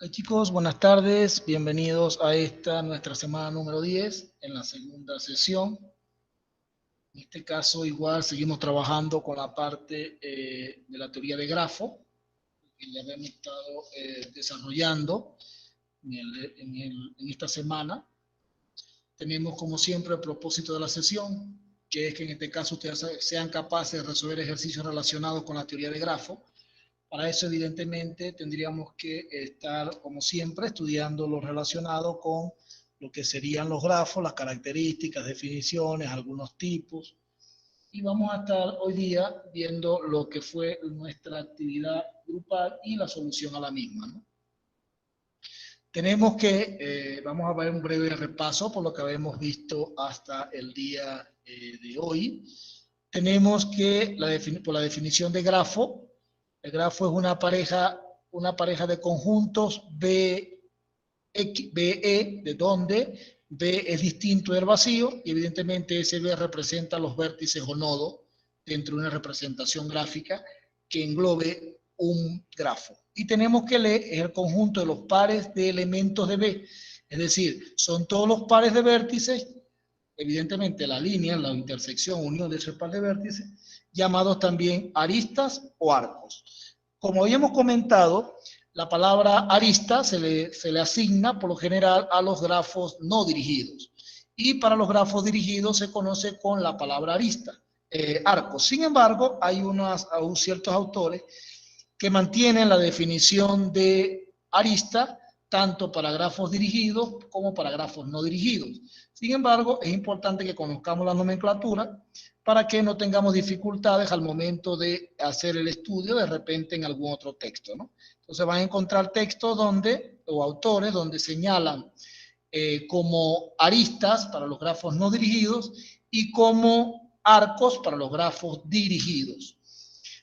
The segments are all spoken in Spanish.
Hola chicos, buenas tardes, bienvenidos a esta nuestra semana número 10 en la segunda sesión. En este caso igual seguimos trabajando con la parte de la teoría de grafo que ya hemos estado desarrollando en esta semana. Tenemos como siempre el propósito de la sesión, que es que en este caso ustedes sean capaces de resolver ejercicios relacionados con la teoría de grafo. Para eso, evidentemente, tendríamos que estar, como siempre, estudiando lo relacionado con lo que serían los grafos, las características, definiciones, algunos tipos. Y vamos a estar hoy día viendo lo que fue nuestra actividad grupal y la solución a la misma, ¿no? Tenemos que, vamos a ver un breve repaso por lo que habíamos visto hasta el día de hoy. Tenemos que, por la definición de grafo, el grafo es una pareja de conjuntos BE, de donde B es distinto del vacío y evidentemente ese B representa los vértices o nodos dentro de una representación gráfica que englobe un grafo. Y tenemos que leer el conjunto de los pares de elementos de B, es decir, son todos los pares de vértices, evidentemente la línea, la intersección, unión de ese par de vértices, llamados también aristas o arcos. Como habíamos comentado, la palabra arista se le asigna por lo general a los grafos no dirigidos. Y para los grafos dirigidos se conoce con la palabra arista, arco. Sin embargo, hay ciertos autores que mantienen la definición de arista tanto para grafos dirigidos como para grafos no dirigidos. Sin embargo, es importante que conozcamos la nomenclatura para que no tengamos dificultades al momento de hacer el estudio de repente en algún otro texto, ¿no? Entonces van a encontrar textos o autores donde señalan como aristas para los grafos no dirigidos y como arcos para los grafos dirigidos.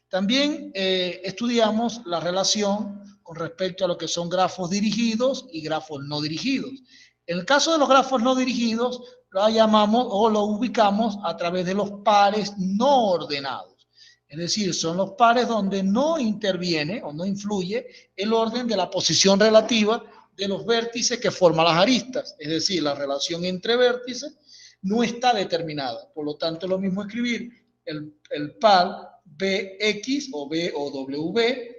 También estudiamos la relación con respecto a lo que son grafos dirigidos y grafos no dirigidos. En el caso de los grafos no dirigidos, lo llamamos o lo ubicamos a través de los pares no ordenados. Es decir, son los pares donde no interviene o no influye el orden de la posición relativa de los vértices que forman las aristas. Es decir, la relación entre vértices no está determinada. Por lo tanto, es lo mismo escribir el par BX o B o WB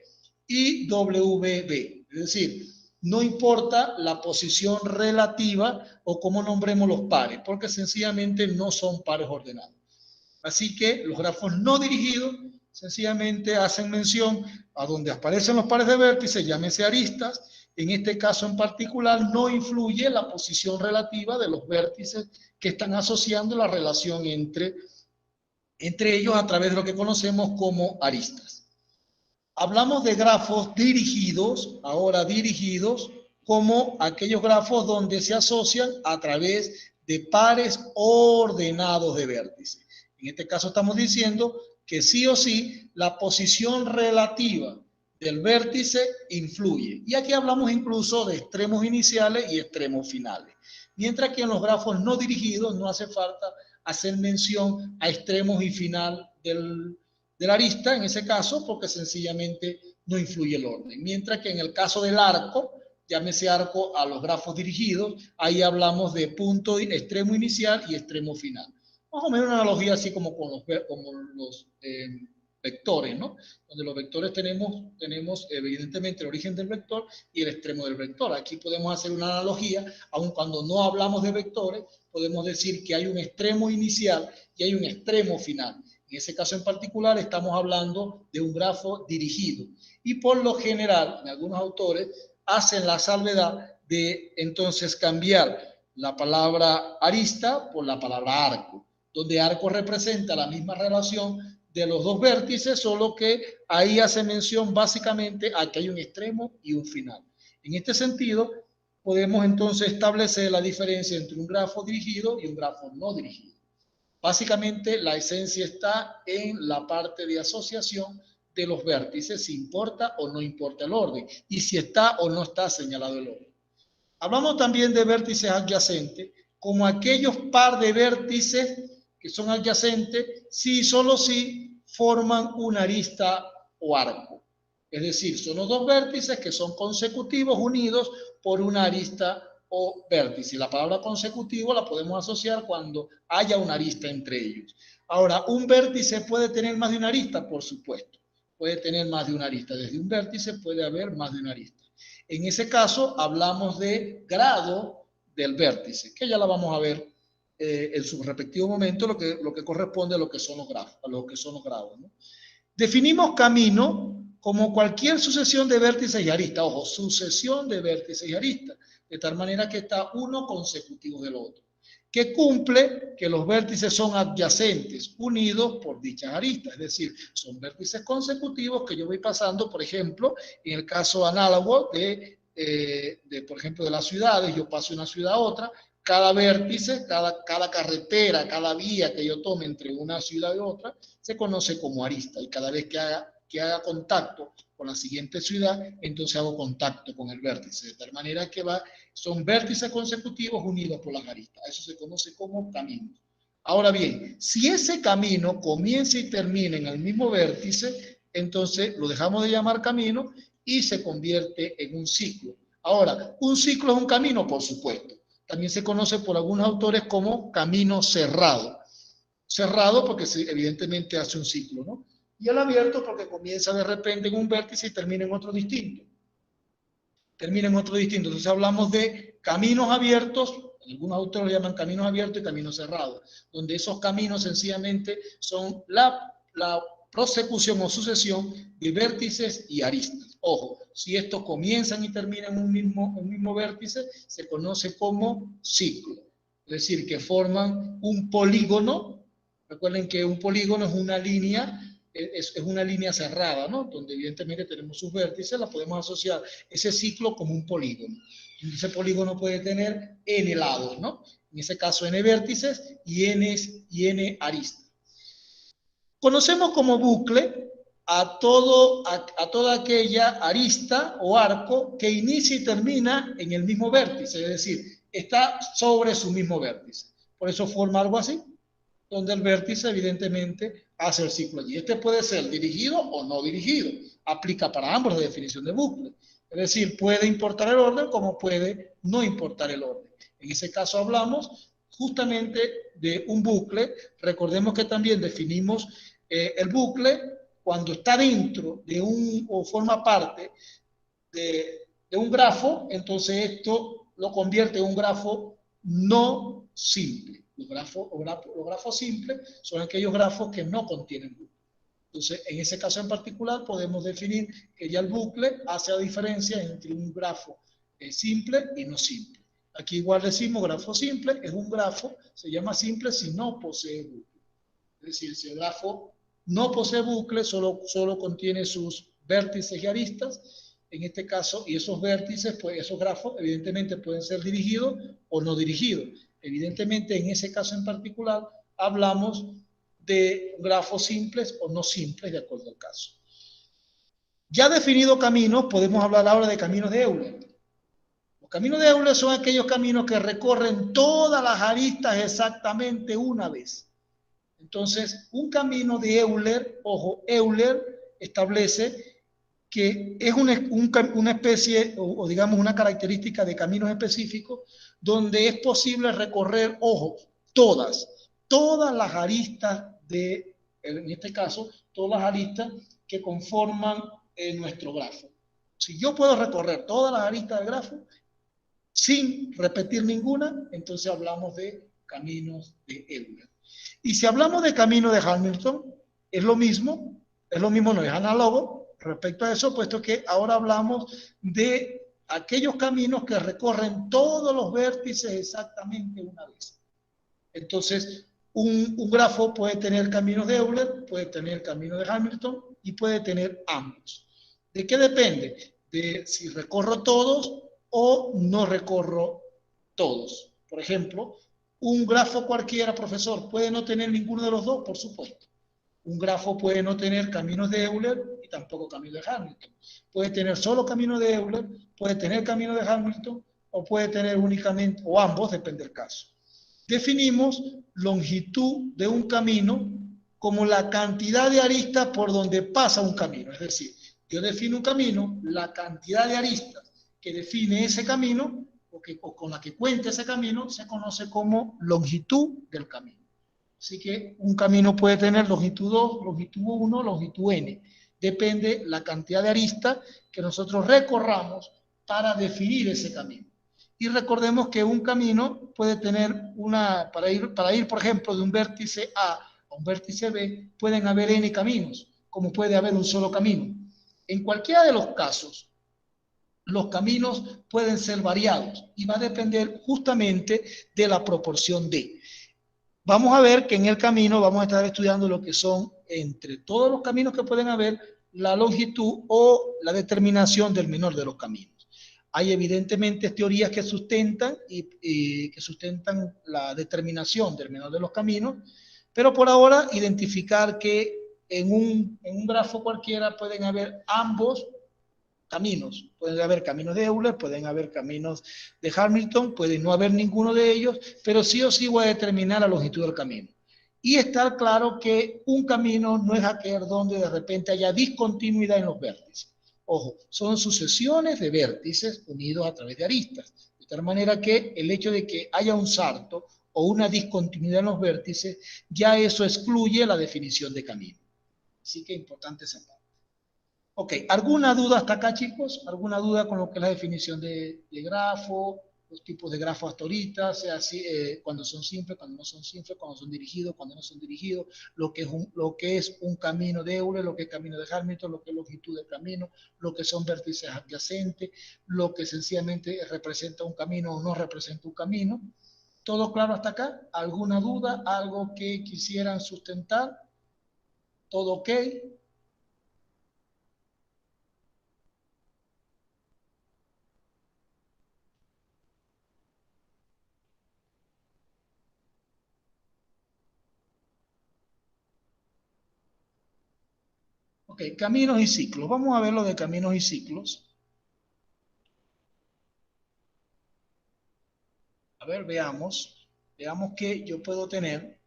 y WB. Es decir, no importa la posición relativa o cómo nombremos los pares, porque sencillamente no son pares ordenados. Así que los grafos no dirigidos sencillamente hacen mención a donde aparecen los pares de vértices, llámese aristas. En este caso en particular no influye la posición relativa de los vértices que están asociando la relación entre ellos a través de lo que conocemos como aristas. Hablamos de grafos dirigidos, ahora dirigidos, como aquellos grafos donde se asocian a través de pares ordenados de vértices. En este caso estamos diciendo que sí o sí la posición relativa del vértice influye. Y aquí hablamos incluso de extremos iniciales y extremos finales. Mientras que en los grafos no dirigidos no hace falta hacer mención a extremos y final de la arista, en ese caso, porque sencillamente no influye el orden. Mientras que en el caso del arco, llámese arco a los grafos dirigidos, ahí hablamos de punto, extremo inicial y extremo final. Más o menos una analogía así como con los vectores, ¿no? Donde los vectores tenemos evidentemente el origen del vector y el extremo del vector. Aquí podemos hacer una analogía, aun cuando no hablamos de vectores, podemos decir que hay un extremo inicial y hay un extremo final. En ese caso en particular estamos hablando de un grafo dirigido. Y por lo general, en algunos autores, hacen la salvedad de entonces cambiar la palabra arista por la palabra arco, donde arco representa la misma relación de los dos vértices, solo que ahí hace mención básicamente a que hay un extremo y un final. En este sentido, podemos entonces establecer la diferencia entre un grafo dirigido y un grafo no dirigido. Básicamente, la esencia está en la parte de asociación de los vértices, si importa o no importa el orden, y si está o no está señalado el orden. Hablamos también de vértices adyacentes, como aquellos par de vértices que son adyacentes, si solo si forman una arista o arco. Es decir, son los dos vértices que son consecutivos unidos por una arista o vértice. La palabra consecutivo la podemos asociar cuando haya una arista entre ellos. Ahora, ¿un vértice puede tener más de una arista? Por supuesto, puede tener más de una arista. Desde un vértice puede haber más de una arista. En ese caso, hablamos de grado del vértice, que ya la vamos a ver en su respectivo momento, lo que corresponde a lo que son los grafos, a lo que son los grados, ¿no? Definimos camino como cualquier sucesión de vértices y aristas. Ojo, sucesión de vértices y aristas, de tal manera que está uno consecutivo del otro, que cumple que los vértices son adyacentes, unidos por dichas aristas, es decir, son vértices consecutivos que yo voy pasando, por ejemplo, en el caso análogo por ejemplo, de las ciudades, yo paso de una ciudad a otra, cada vértice, cada carretera, cada vía que yo tome entre una ciudad y otra, se conoce como arista, y cada vez que haga contacto con la siguiente ciudad, entonces hago contacto con el vértice, de tal manera que son vértices consecutivos unidos por las aristas. Eso se conoce como camino. Ahora bien, si ese camino comienza y termina en el mismo vértice, entonces lo dejamos de llamar camino y se convierte en un ciclo. Ahora, ¿un ciclo es un camino? Por supuesto. También se conoce por algunos autores como camino cerrado. Cerrado porque evidentemente hace un ciclo, ¿no? Y el abierto porque comienza de repente en un vértice y termina en otro distinto. Entonces hablamos de caminos abiertos, algunos autores lo llaman caminos abiertos y caminos cerrados, donde esos caminos sencillamente son la prosecución o sucesión de vértices y aristas. Ojo, si estos comienzan y terminan en un mismo vértice, se conoce como ciclo. Es decir, que forman un polígono. Recuerden que un polígono es una línea, es una línea cerrada, ¿no? Donde evidentemente tenemos sus vértices, la podemos asociar ese ciclo como un polígono. Ese polígono puede tener n lados, ¿no? En ese caso n vértices y n aristas. Conocemos como bucle a toda aquella arista o arco que inicia y termina en el mismo vértice, es decir, está sobre su mismo vértice. Por eso forma algo así, donde el vértice evidentemente hace el ciclo allí. Este puede ser dirigido o no dirigido. Aplica para ambos la definición de bucle. Es decir, puede importar el orden como puede no importar el orden. En ese caso hablamos justamente de un bucle. Recordemos que también definimos el bucle cuando está dentro de o forma parte de un grafo, entonces esto lo convierte en un grafo no simple. Los grafos simples son aquellos grafos que no contienen bucle. Entonces, en ese caso en particular, podemos definir que ya el bucle hace la diferencia entre un grafo simple y no simple. Aquí igual decimos grafo simple, es un grafo, se llama simple si no posee bucle. Es decir, si el grafo no posee bucle, solo contiene sus vértices y aristas, en este caso, y esos vértices, pues esos grafos, evidentemente pueden ser dirigidos o no dirigidos. Evidentemente, en ese caso en particular, hablamos de grafos simples o no simples, de acuerdo al caso. Ya definido caminos, podemos hablar ahora de caminos de Euler. Los caminos de Euler son aquellos caminos que recorren todas las aristas exactamente una vez. Entonces, un camino de Euler, ojo, Euler establece que es una especie, o digamos una característica de caminos específicos, donde es posible recorrer, ojo, todas las aristas en este caso, todas las aristas que conforman nuestro grafo. Si yo puedo recorrer todas las aristas del grafo sin repetir ninguna, entonces hablamos de caminos de Euler. Y si hablamos de camino de Hamilton, es lo mismo, no es análogo respecto a eso, puesto que ahora hablamos de aquellos caminos que recorren todos los vértices exactamente una vez. Entonces, un grafo puede tener caminos de Euler, puede tener caminos de Hamilton y puede tener ambos. ¿De qué depende? De si recorro todos o no recorro todos. Por ejemplo, un grafo cualquiera, profesor, ¿puede no tener ninguno de los dos? Por supuesto. Un grafo puede no tener caminos de Euler y tampoco caminos de Hamilton. Puede tener solo caminos de Euler, puede tener caminos de Hamilton o puede tener únicamente, o ambos, depende del caso. Definimos longitud de un camino como la cantidad de aristas por donde pasa un camino. Es decir, yo defino un camino, la cantidad de aristas que define ese camino o con la que cuenta ese camino se conoce como longitud del camino. Así que un camino puede tener longitud 2, longitud 1, longitud n. Depende la cantidad de aristas que nosotros recorramos para definir ese camino. Y recordemos que un camino puede tener para ir, por ejemplo, de un vértice A a un vértice B, pueden haber n caminos, como puede haber un solo camino. En cualquiera de los casos, los caminos pueden ser variados y va a depender justamente de la proporción D. Vamos a ver que en el camino vamos a estar estudiando lo que son, entre todos los caminos que pueden haber, la longitud o la determinación del menor de los caminos. Hay evidentemente teorías que sustentan la determinación del menor de los caminos, pero por ahora identificar que en un grafo cualquiera pueden haber ambos caminos. Pueden haber caminos de Euler, pueden haber caminos de Hamilton, puede no haber ninguno de ellos, pero sí o sí voy a determinar la longitud del camino. Y estar claro que un camino no es aquel donde de repente haya discontinuidad en los vértices. Ojo, son sucesiones de vértices unidos a través de aristas. De tal manera que el hecho de que haya un salto o una discontinuidad en los vértices, ya eso excluye la definición de camino. Así que es importante separar. Ok, ¿alguna duda hasta acá, chicos? ¿Alguna duda con lo que es la definición de grafo, los tipos de grafos hasta ahorita, sea así, cuando son simples, cuando no son simples, cuando son dirigidos, cuando no son dirigidos, lo que es un camino de Euler, lo que es camino de Hamilton, lo que es longitud del camino, lo que son vértices adyacentes, lo que sencillamente representa un camino o no representa un camino? ¿Todo claro hasta acá? ¿Alguna duda? ¿Algo que quisieran sustentar? ¿Todo ok? Ok, caminos y ciclos. Vamos a ver lo de caminos y ciclos. A ver, veamos. Veamos que yo puedo tener.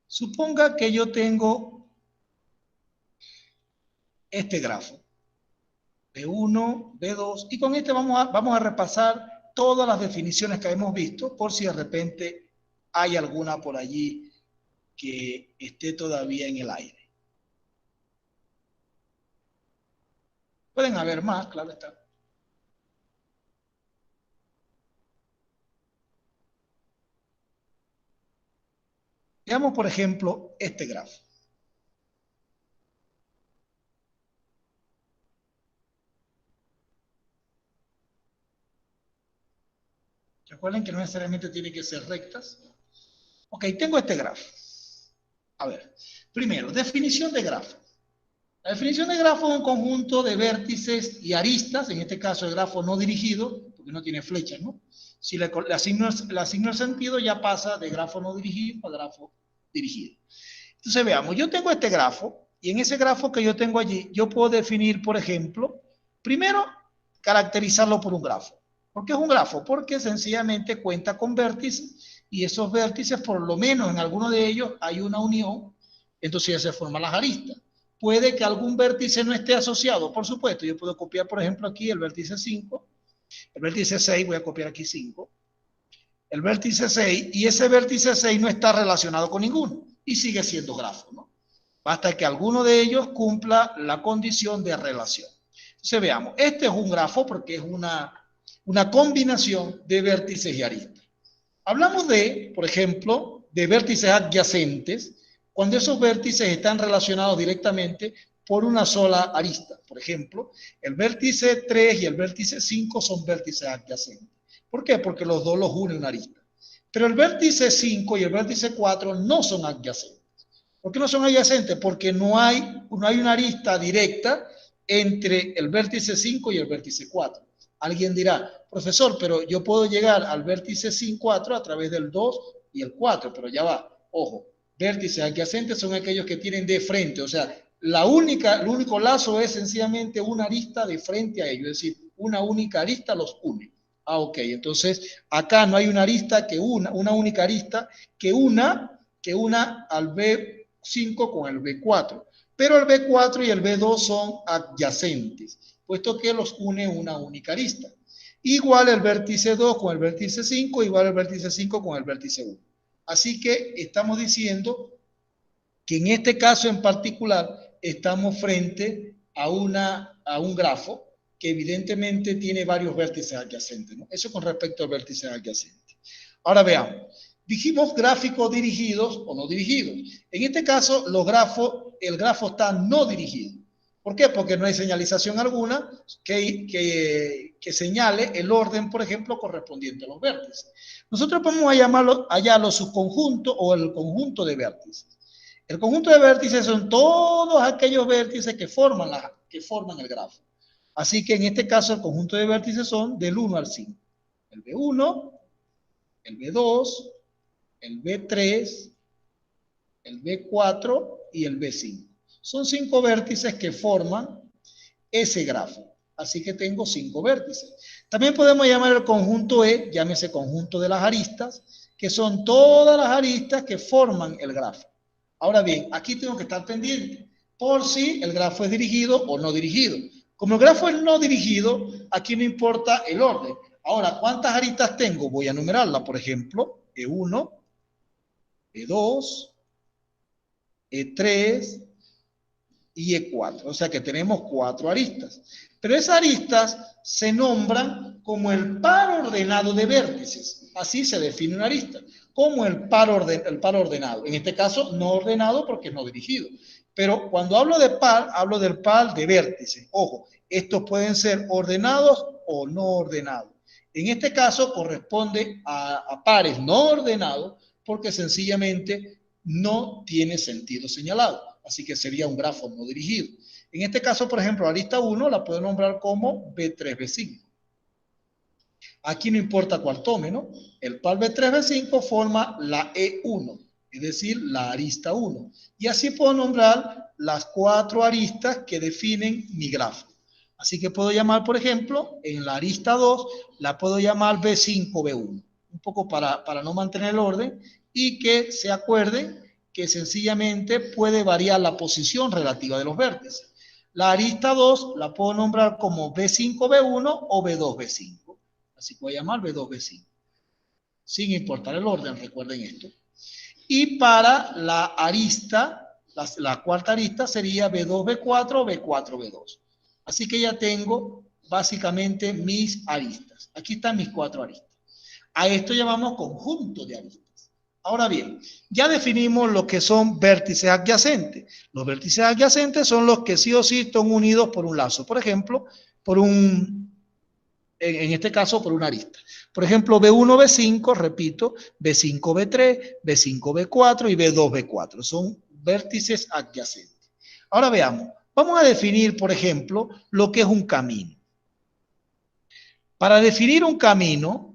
Suponga que yo tengo este grafo. B1, B2. Y con este vamos a repasar todas las definiciones que hemos visto, por si de repente hay alguna por allí que esté todavía en el aire. Pueden haber más, claro está. Veamos, por ejemplo, este grafo. Recuerden que no necesariamente tiene que ser rectas. Ok, tengo este grafo. A ver, primero, definición de grafo. La definición de grafo es un conjunto de vértices y aristas, en este caso el grafo no dirigido, porque no tiene flechas, ¿no? Si le asigno el sentido, ya pasa de grafo no dirigido a grafo dirigido. Entonces veamos, yo tengo este grafo, y en ese grafo que yo tengo allí, yo puedo definir, por ejemplo, primero, caracterizarlo por un grafo. ¿Por qué es un grafo? Porque sencillamente cuenta con vértices, y esos vértices, por lo menos en alguno de ellos, hay una unión, entonces ya se forman las aristas. Puede que algún vértice no esté asociado, por supuesto. Yo puedo copiar, por ejemplo, aquí el vértice 5, el vértice 6, voy a copiar aquí 5, el vértice 6, y ese vértice 6 no está relacionado con ninguno, y sigue siendo grafo, ¿no? Basta que alguno de ellos cumpla la condición de relación. Entonces veamos, este es un grafo porque es una combinación de vértices y aristas. Hablamos de, por ejemplo, de vértices adyacentes cuando esos vértices están relacionados directamente por una sola arista. Por ejemplo, el vértice 3 y el vértice 5 son vértices adyacentes. ¿Por qué? Porque los dos los une una arista. Pero el vértice 5 y el vértice 4 no son adyacentes. ¿Por qué no son adyacentes? Porque no hay una arista directa entre el vértice 5 y el vértice 4. Alguien dirá, profesor, pero yo puedo llegar al vértice 4 a través del 2 y el 4, pero ya va, ojo, vértices adyacentes son aquellos que tienen de frente, o sea, el único lazo es sencillamente una arista de frente a ellos, es decir, una única arista los une. Ah, ok, entonces acá no hay una arista una única arista que una al B5 con el B4, pero el B4 y el B2 son adyacentes, puesto que los une una única arista. Igual el vértice 2 con el vértice 5, igual el vértice 5 con el vértice 1. Así que estamos diciendo que en este caso en particular estamos frente a un grafo que evidentemente tiene varios vértices adyacentes, ¿no? Eso con respecto al vértice adyacente. Ahora veamos. Dijimos gráficos dirigidos o no dirigidos. En este caso, el grafo está no dirigido. ¿Por qué? Porque no hay señalización alguna que señale el orden, por ejemplo, correspondiente a los vértices. Nosotros vamos a llamarlo allá los subconjuntos o el conjunto de vértices. El conjunto de vértices son todos aquellos vértices que forman el grafo. Así que en este caso el conjunto de vértices son del 1 al 5. El B1, el B2, el B3, el B4 y el B5. Son 5 vértices que forman ese grafo. Así que tengo 5 vértices. También podemos llamar el conjunto E, llámese conjunto de las aristas, que son todas las aristas que forman el grafo. Ahora bien, aquí tengo que estar pendiente por si el grafo es dirigido o no dirigido. Como el grafo es no dirigido, aquí no importa el orden. Ahora, ¿cuántas aristas tengo? Voy a numerarla, por ejemplo, E1, E2, E3 y E4. O sea que tenemos 4 aristas. Pero esas aristas se nombran como el par ordenado de vértices. Así se define una arista, como el par ordenado. En este caso, no ordenado porque no dirigido. Pero cuando hablo de par, hablo del par de vértices. Ojo, estos pueden ser ordenados o no ordenados. En este caso corresponde a pares no ordenados porque sencillamente no tiene sentido señalado. Así que sería un grafo no dirigido. En este caso, por ejemplo, la arista 1 la puedo nombrar como B3, B5. Aquí no importa cuál tome, ¿no? El par B3, B5 forma la E1, es decir, la arista 1. Y así puedo nombrar las 4 aristas que definen mi grafo. Así que puedo llamar, por ejemplo, en la arista 2, la puedo llamar B5, B1. Un poco para no mantener el orden y que se acuerden que sencillamente puede variar la posición relativa de los vértices. La arista 2 la puedo nombrar como B5, B1 o B2, B5. Así puedo llamar B2, B5. Sin importar el orden, recuerden esto. Y para la arista, la cuarta arista sería B2, B4, B4, B2. Así que ya tengo básicamente mis aristas. Aquí están mis 4 aristas. A esto llamamos conjunto de aristas. Ahora bien, ya definimos lo que son vértices adyacentes. Los vértices adyacentes son los que sí o sí están unidos por un lazo. Por ejemplo, en este caso, por una arista. Por ejemplo, B1, B5, repito, B5, B3, B5, B4 y B2, B4. Son vértices adyacentes. Ahora veamos. Vamos a definir, por ejemplo, lo que es un camino. Para definir un camino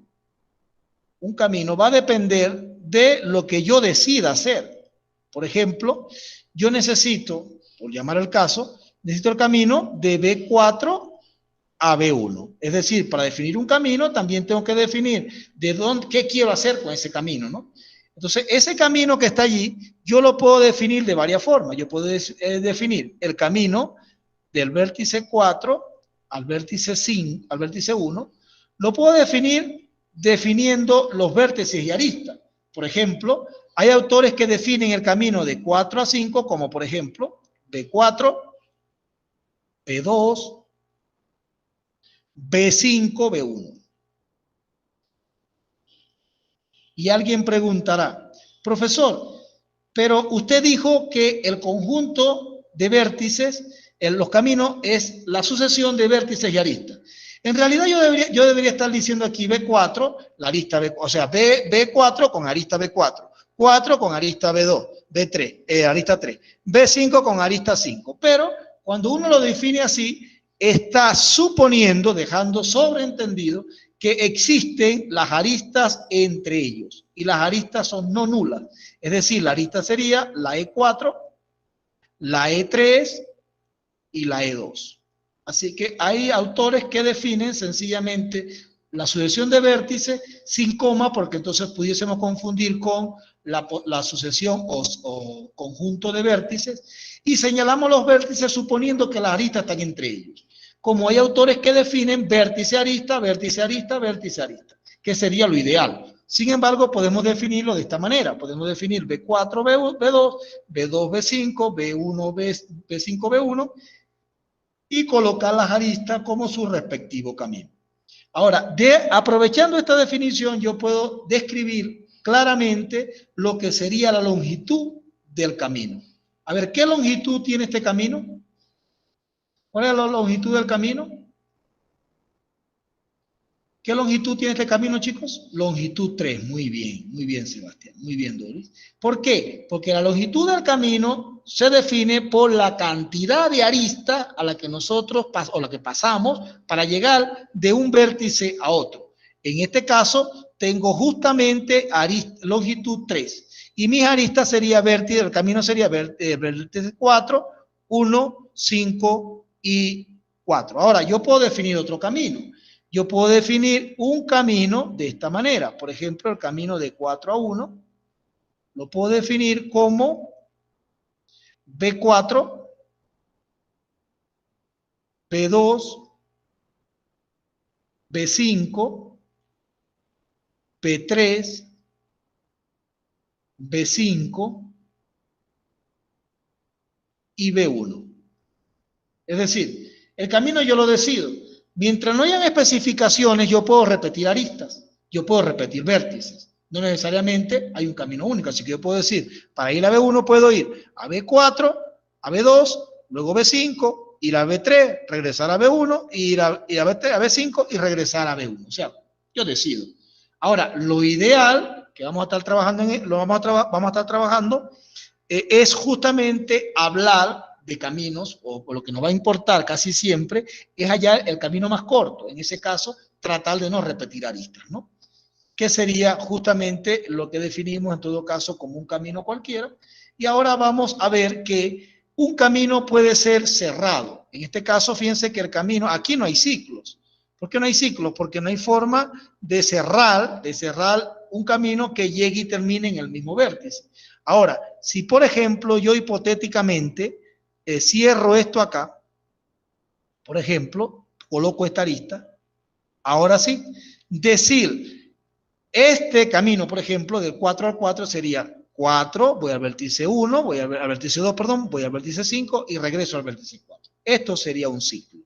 va a depender de lo que yo decida hacer. Por ejemplo, yo necesito, por llamar el caso, necesito el camino de B4 a B1. Es decir, para definir un camino también tengo que definir qué quiero hacer con ese camino, ¿no? Entonces, ese camino que está allí, yo lo puedo definir de varias formas. Yo puedo definir el camino del vértice 4 al vértice 5, al vértice 1. Lo puedo definir definiendo los vértices y aristas. Por ejemplo, hay autores que definen el camino de 4 a 5 como, por ejemplo, B4, B2, B5, B1. Y alguien preguntará, Profesor, pero usted dijo que el conjunto de vértices, los caminos, es la sucesión de vértices y aristas. En realidad yo debería estar diciendo aquí B4, la arista B, o sea, B4 con arista B4, 4 con arista B2, B3, arista 3, B5 con arista 5. Pero cuando uno lo define así, está suponiendo, dejando sobreentendido, que existen las aristas entre ellos. Y las aristas son no nulas. Es decir, la arista sería la E4, la E3 y la E2. Así que hay autores que definen sencillamente la sucesión de vértices sin coma, porque entonces pudiésemos confundir con la sucesión o conjunto de vértices, y señalamos los vértices suponiendo que las aristas están entre ellos. Como hay autores que definen vértice arista, vértice arista, vértice arista, que sería lo ideal. Sin embargo, podemos definirlo de esta manera. Podemos definir B4, B2, B2, B5, B1, B5, B1, y colocar las aristas como su respectivo camino. Ahora, aprovechando esta definición, yo puedo describir claramente lo que sería la longitud del camino. A ver, ¿qué longitud tiene este camino? ¿Cuál es la longitud del camino? ¿Qué longitud tiene este camino, chicos? Longitud 3. Muy bien, Sebastián. Muy bien, Doris. ¿Por qué? Porque la longitud del camino se define por la cantidad de aristas a la que nosotros o la que pasamos para llegar de un vértice a otro. En este caso, tengo justamente longitud 3. Y mis aristas sería vértice, el camino sería vértice 4, 1, 5 y 4. Ahora, yo puedo definir otro camino. Yo puedo definir un camino de esta manera. Por ejemplo, el camino de 4 a 1 lo puedo definir como B4, B2, B5, B3, B5 y B1. Es decir, el camino yo lo decido. Mientras no hayan especificaciones, yo puedo repetir aristas, yo puedo repetir vértices. No necesariamente hay un camino único, así que yo puedo decir, para ir a B1 puedo ir a B4, a B2, luego B5, ir a B3, regresar a B1, ir a B3, a B5 y regresar a B1. O sea, yo decido. Ahora, lo ideal que vamos a estar trabajando, vamos a estar trabajando es justamente hablar de caminos, o lo que nos va a importar casi siempre, es hallar el camino más corto. En ese caso, tratar de no repetir aristas, ¿no? Que sería justamente lo que definimos en todo caso como un camino cualquiera. Y ahora vamos a ver que un camino puede ser cerrado. En este caso, fíjense que el camino, aquí no hay ciclos. ¿Por qué no hay ciclos? Porque no hay forma de cerrar un camino que llegue y termine en el mismo vértice. Ahora, si por ejemplo yo hipotéticamente cierro esto acá, por ejemplo, coloco esta arista, ahora sí, decir, este camino, por ejemplo, del 4 al 4 sería 4, voy al vértice 1, voy al vértice 2, perdón, voy al vértice 5 y regreso al vértice 4. Esto sería un ciclo.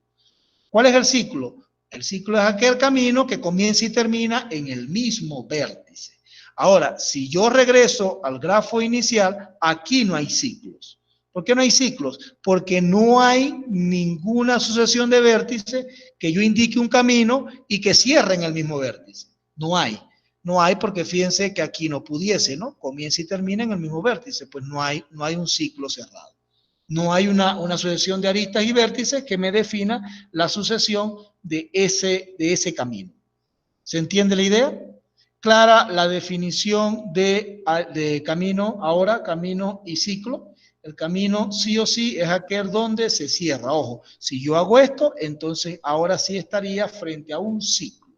¿Cuál es el ciclo? El ciclo es aquel camino que comienza y termina en el mismo vértice. Ahora, si yo regreso al grafo inicial, aquí no hay ciclos. ¿Por qué no hay ciclos? Porque no hay ninguna sucesión de vértices que yo indique un camino y que cierre en el mismo vértice. No hay. No hay porque fíjense que aquí no pudiese, ¿no? Comienza y termina en el mismo vértice. Pues no hay un ciclo cerrado. No hay una sucesión de aristas y vértices que me defina la sucesión de ese camino. ¿Se entiende la idea? Clara la definición de camino, ahora camino y ciclo. El camino sí o sí es aquel donde se cierra. Ojo, si yo hago esto, entonces ahora sí estaría frente a un ciclo.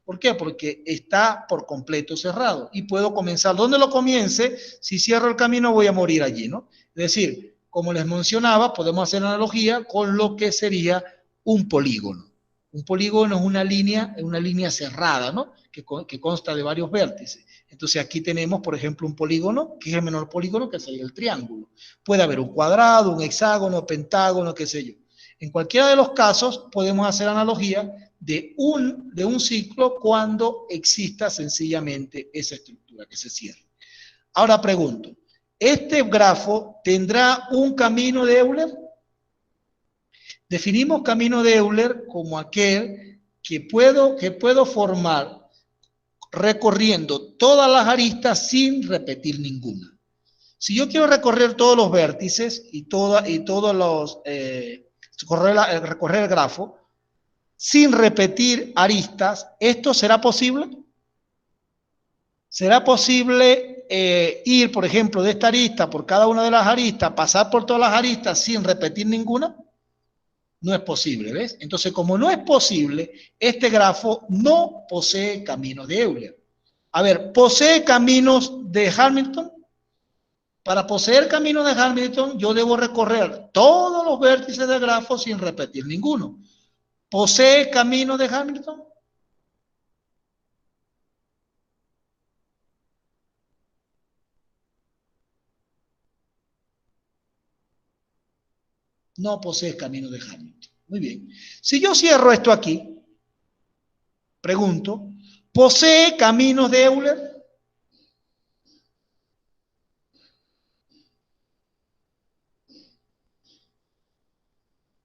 ¿Por qué? Porque está por completo cerrado y puedo comenzar. ¿Dónde lo comience? Si cierro el camino voy a morir allí, ¿no? Es decir, como les mencionaba, podemos hacer analogía con lo que sería un polígono. Un polígono es una línea cerrada, ¿no? Que consta de varios vértices. Entonces aquí tenemos, por ejemplo, un polígono, que es el menor polígono, que sería el triángulo. Puede haber un cuadrado, un hexágono, pentágono, qué sé yo. En cualquiera de los casos podemos hacer analogía de un ciclo cuando exista sencillamente esa estructura que se cierra. Ahora pregunto, ¿este grafo tendrá un camino de Euler? Definimos camino de Euler como aquel que puedo formar recorriendo todas las aristas sin repetir ninguna. Si yo quiero recorrer todos los vértices y todos los recorrer el grafo sin repetir aristas, ¿esto será posible? ¿Será posible ir, por ejemplo, de esta arista por cada una de las aristas, pasar por todas las aristas sin repetir ninguna? No es posible, ¿ves? Entonces, como no es posible, este grafo no posee caminos de Euler. A ver, ¿posee caminos de Hamilton? Para poseer caminos de Hamilton, yo debo recorrer todos los vértices del grafo sin repetir ninguno. ¿Posee caminos de Hamilton? No posee caminos de Hamilton. Muy bien. Si yo cierro esto aquí, pregunto, ¿posee caminos de Euler?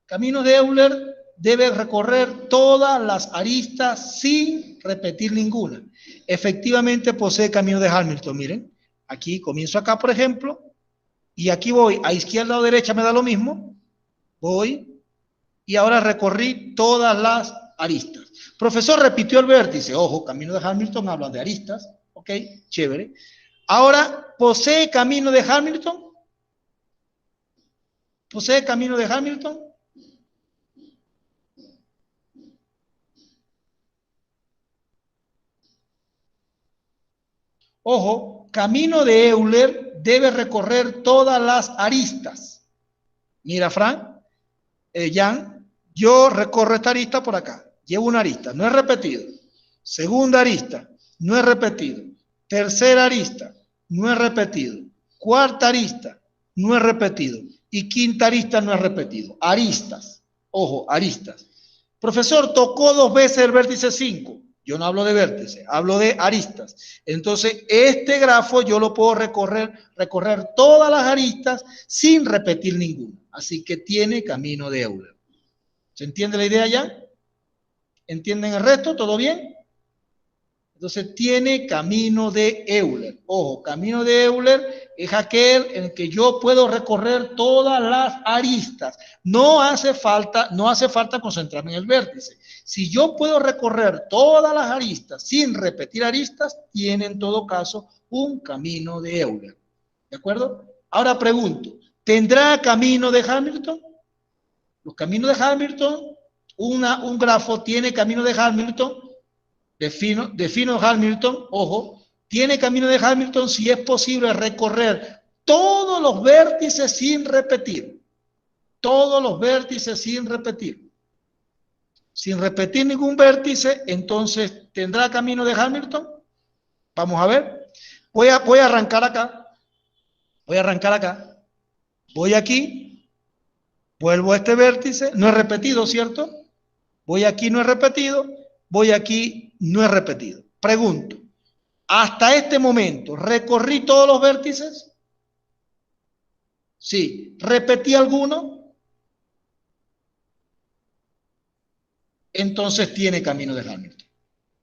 Caminos de Euler debe recorrer todas las aristas sin repetir ninguna. Efectivamente posee caminos de Hamilton. Miren, aquí comienzo acá, por ejemplo, y aquí voy a izquierda o derecha, me da lo mismo. Voy y ahora recorrí todas las aristas. Profesor, repitió el vértice. Ojo, camino de Hamilton habla de aristas. Ok, chévere. Ahora, ¿posee camino de Hamilton? ¿Posee camino de Hamilton? Ojo, camino de Euler debe recorrer todas las aristas. Mira, Fran, Jan, yo recorro esta arista por acá. Llevo una arista, no he repetido. Segunda arista, no he repetido. Tercera arista, no he repetido. Cuarta arista, no he repetido. Y quinta arista, no he repetido. Aristas. Ojo, aristas. Profesor, tocó 2 veces el vértice 5. Yo no hablo de vértice, hablo de aristas. Entonces, este grafo yo lo puedo recorrer todas las aristas sin repetir ninguna. Así que tiene camino de Euler. ¿Se entiende la idea ya? ¿Entienden el resto? ¿Todo bien? Entonces, tiene camino de Euler. Ojo, camino de Euler es aquel en el que yo puedo recorrer todas las aristas. No hace falta concentrarme en el vértice. Si yo puedo recorrer todas las aristas sin repetir aristas, tiene en todo caso un camino de Euler. ¿De acuerdo? Ahora pregunto, ¿tendrá camino de Hamilton? Los caminos de Hamilton, un grafo tiene camino de Hamilton. Defino Hamilton, ojo, tiene camino de Hamilton si es posible recorrer todos los vértices sin repetir. Todos los vértices sin repetir. Sin repetir ningún vértice, entonces tendrá camino de Hamilton. Vamos a ver. Voy a arrancar acá. Voy a arrancar acá. Voy aquí. Vuelvo a este vértice. No he repetido, ¿cierto? Voy aquí, no he repetido. Voy aquí, no he repetido. Pregunto, ¿hasta este momento recorrí todos los vértices? Sí. ¿Repetí alguno? Entonces tiene camino de Hamilton.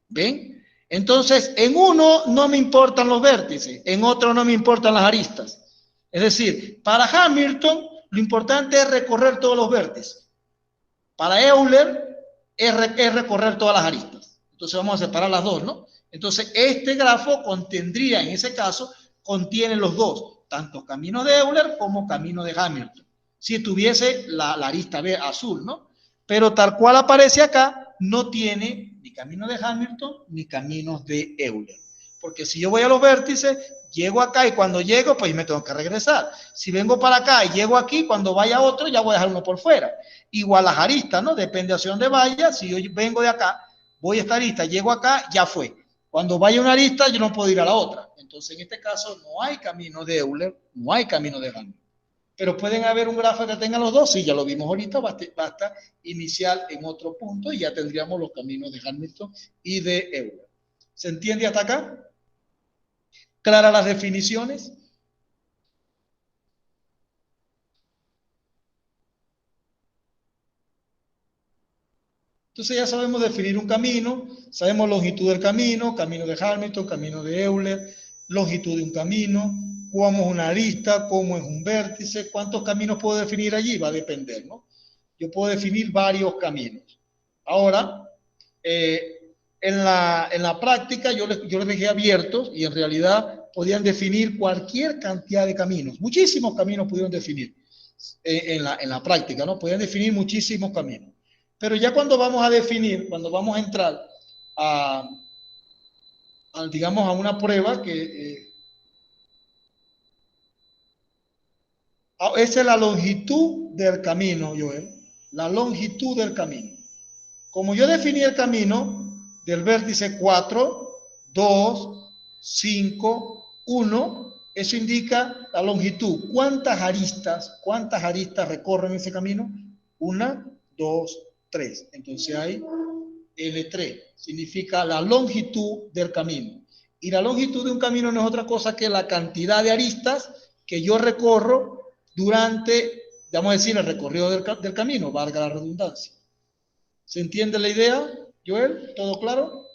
¿Ven? Entonces, en uno no me importan los vértices, en otro no me importan las aristas. Es decir, para Hamilton lo importante es recorrer todos los vértices. Para Euler es recorrer todas las aristas. Entonces vamos a separar las dos, ¿no? Entonces este grafo contendría, en ese caso, contiene los dos, tanto camino de Euler como camino de Hamilton. Si tuviese la arista B azul, ¿no? Pero tal cual aparece acá, no tiene ni camino de Hamilton ni caminos de Euler. Porque si yo voy a los vértices, llego acá y cuando llego, pues me tengo que regresar. Si vengo para acá y llego aquí, cuando vaya otro, ya voy a dejar uno por fuera. Igual las aristas, ¿no? Depende hacia dónde vaya. Si yo vengo de acá, voy a esta arista, llego acá, ya fue. Cuando vaya una arista, yo no puedo ir a la otra. Entonces, en este caso, no hay camino de Euler, no hay camino de Hamilton. Pero pueden haber un grafo que tenga los dos, sí, ya lo vimos ahorita, basta iniciar en otro punto y ya tendríamos los caminos de Hamilton y de Euler. ¿Se entiende hasta acá? ¿Claras las definiciones? Entonces ya sabemos definir un camino, sabemos longitud del camino, camino de Hamilton, camino de Euler, longitud de un camino, cómo es una arista, cómo es un vértice, cuántos caminos puedo definir allí, va a depender, ¿no? Yo puedo definir varios caminos. Ahora, en la práctica yo les dejé abiertos y en realidad podían definir cualquier cantidad de caminos. Muchísimos caminos pudieron definir en la práctica, ¿no? Podían definir muchísimos caminos. Pero ya cuando vamos a definir, cuando vamos a entrar digamos, a una prueba que esa es la longitud del camino, Joel. La longitud del camino. Como yo definí el camino del vértice 4, 2, 5, 1, eso indica la longitud. ¿Cuántas aristas recorren ese camino? 1, 2, 3. Entonces hay L3. Significa la longitud del camino. Y la longitud de un camino no es otra cosa que la cantidad de aristas que yo recorro durante, vamos a decir, el recorrido del camino, valga la redundancia. ¿Se entiende la idea, Joel? ¿Todo claro?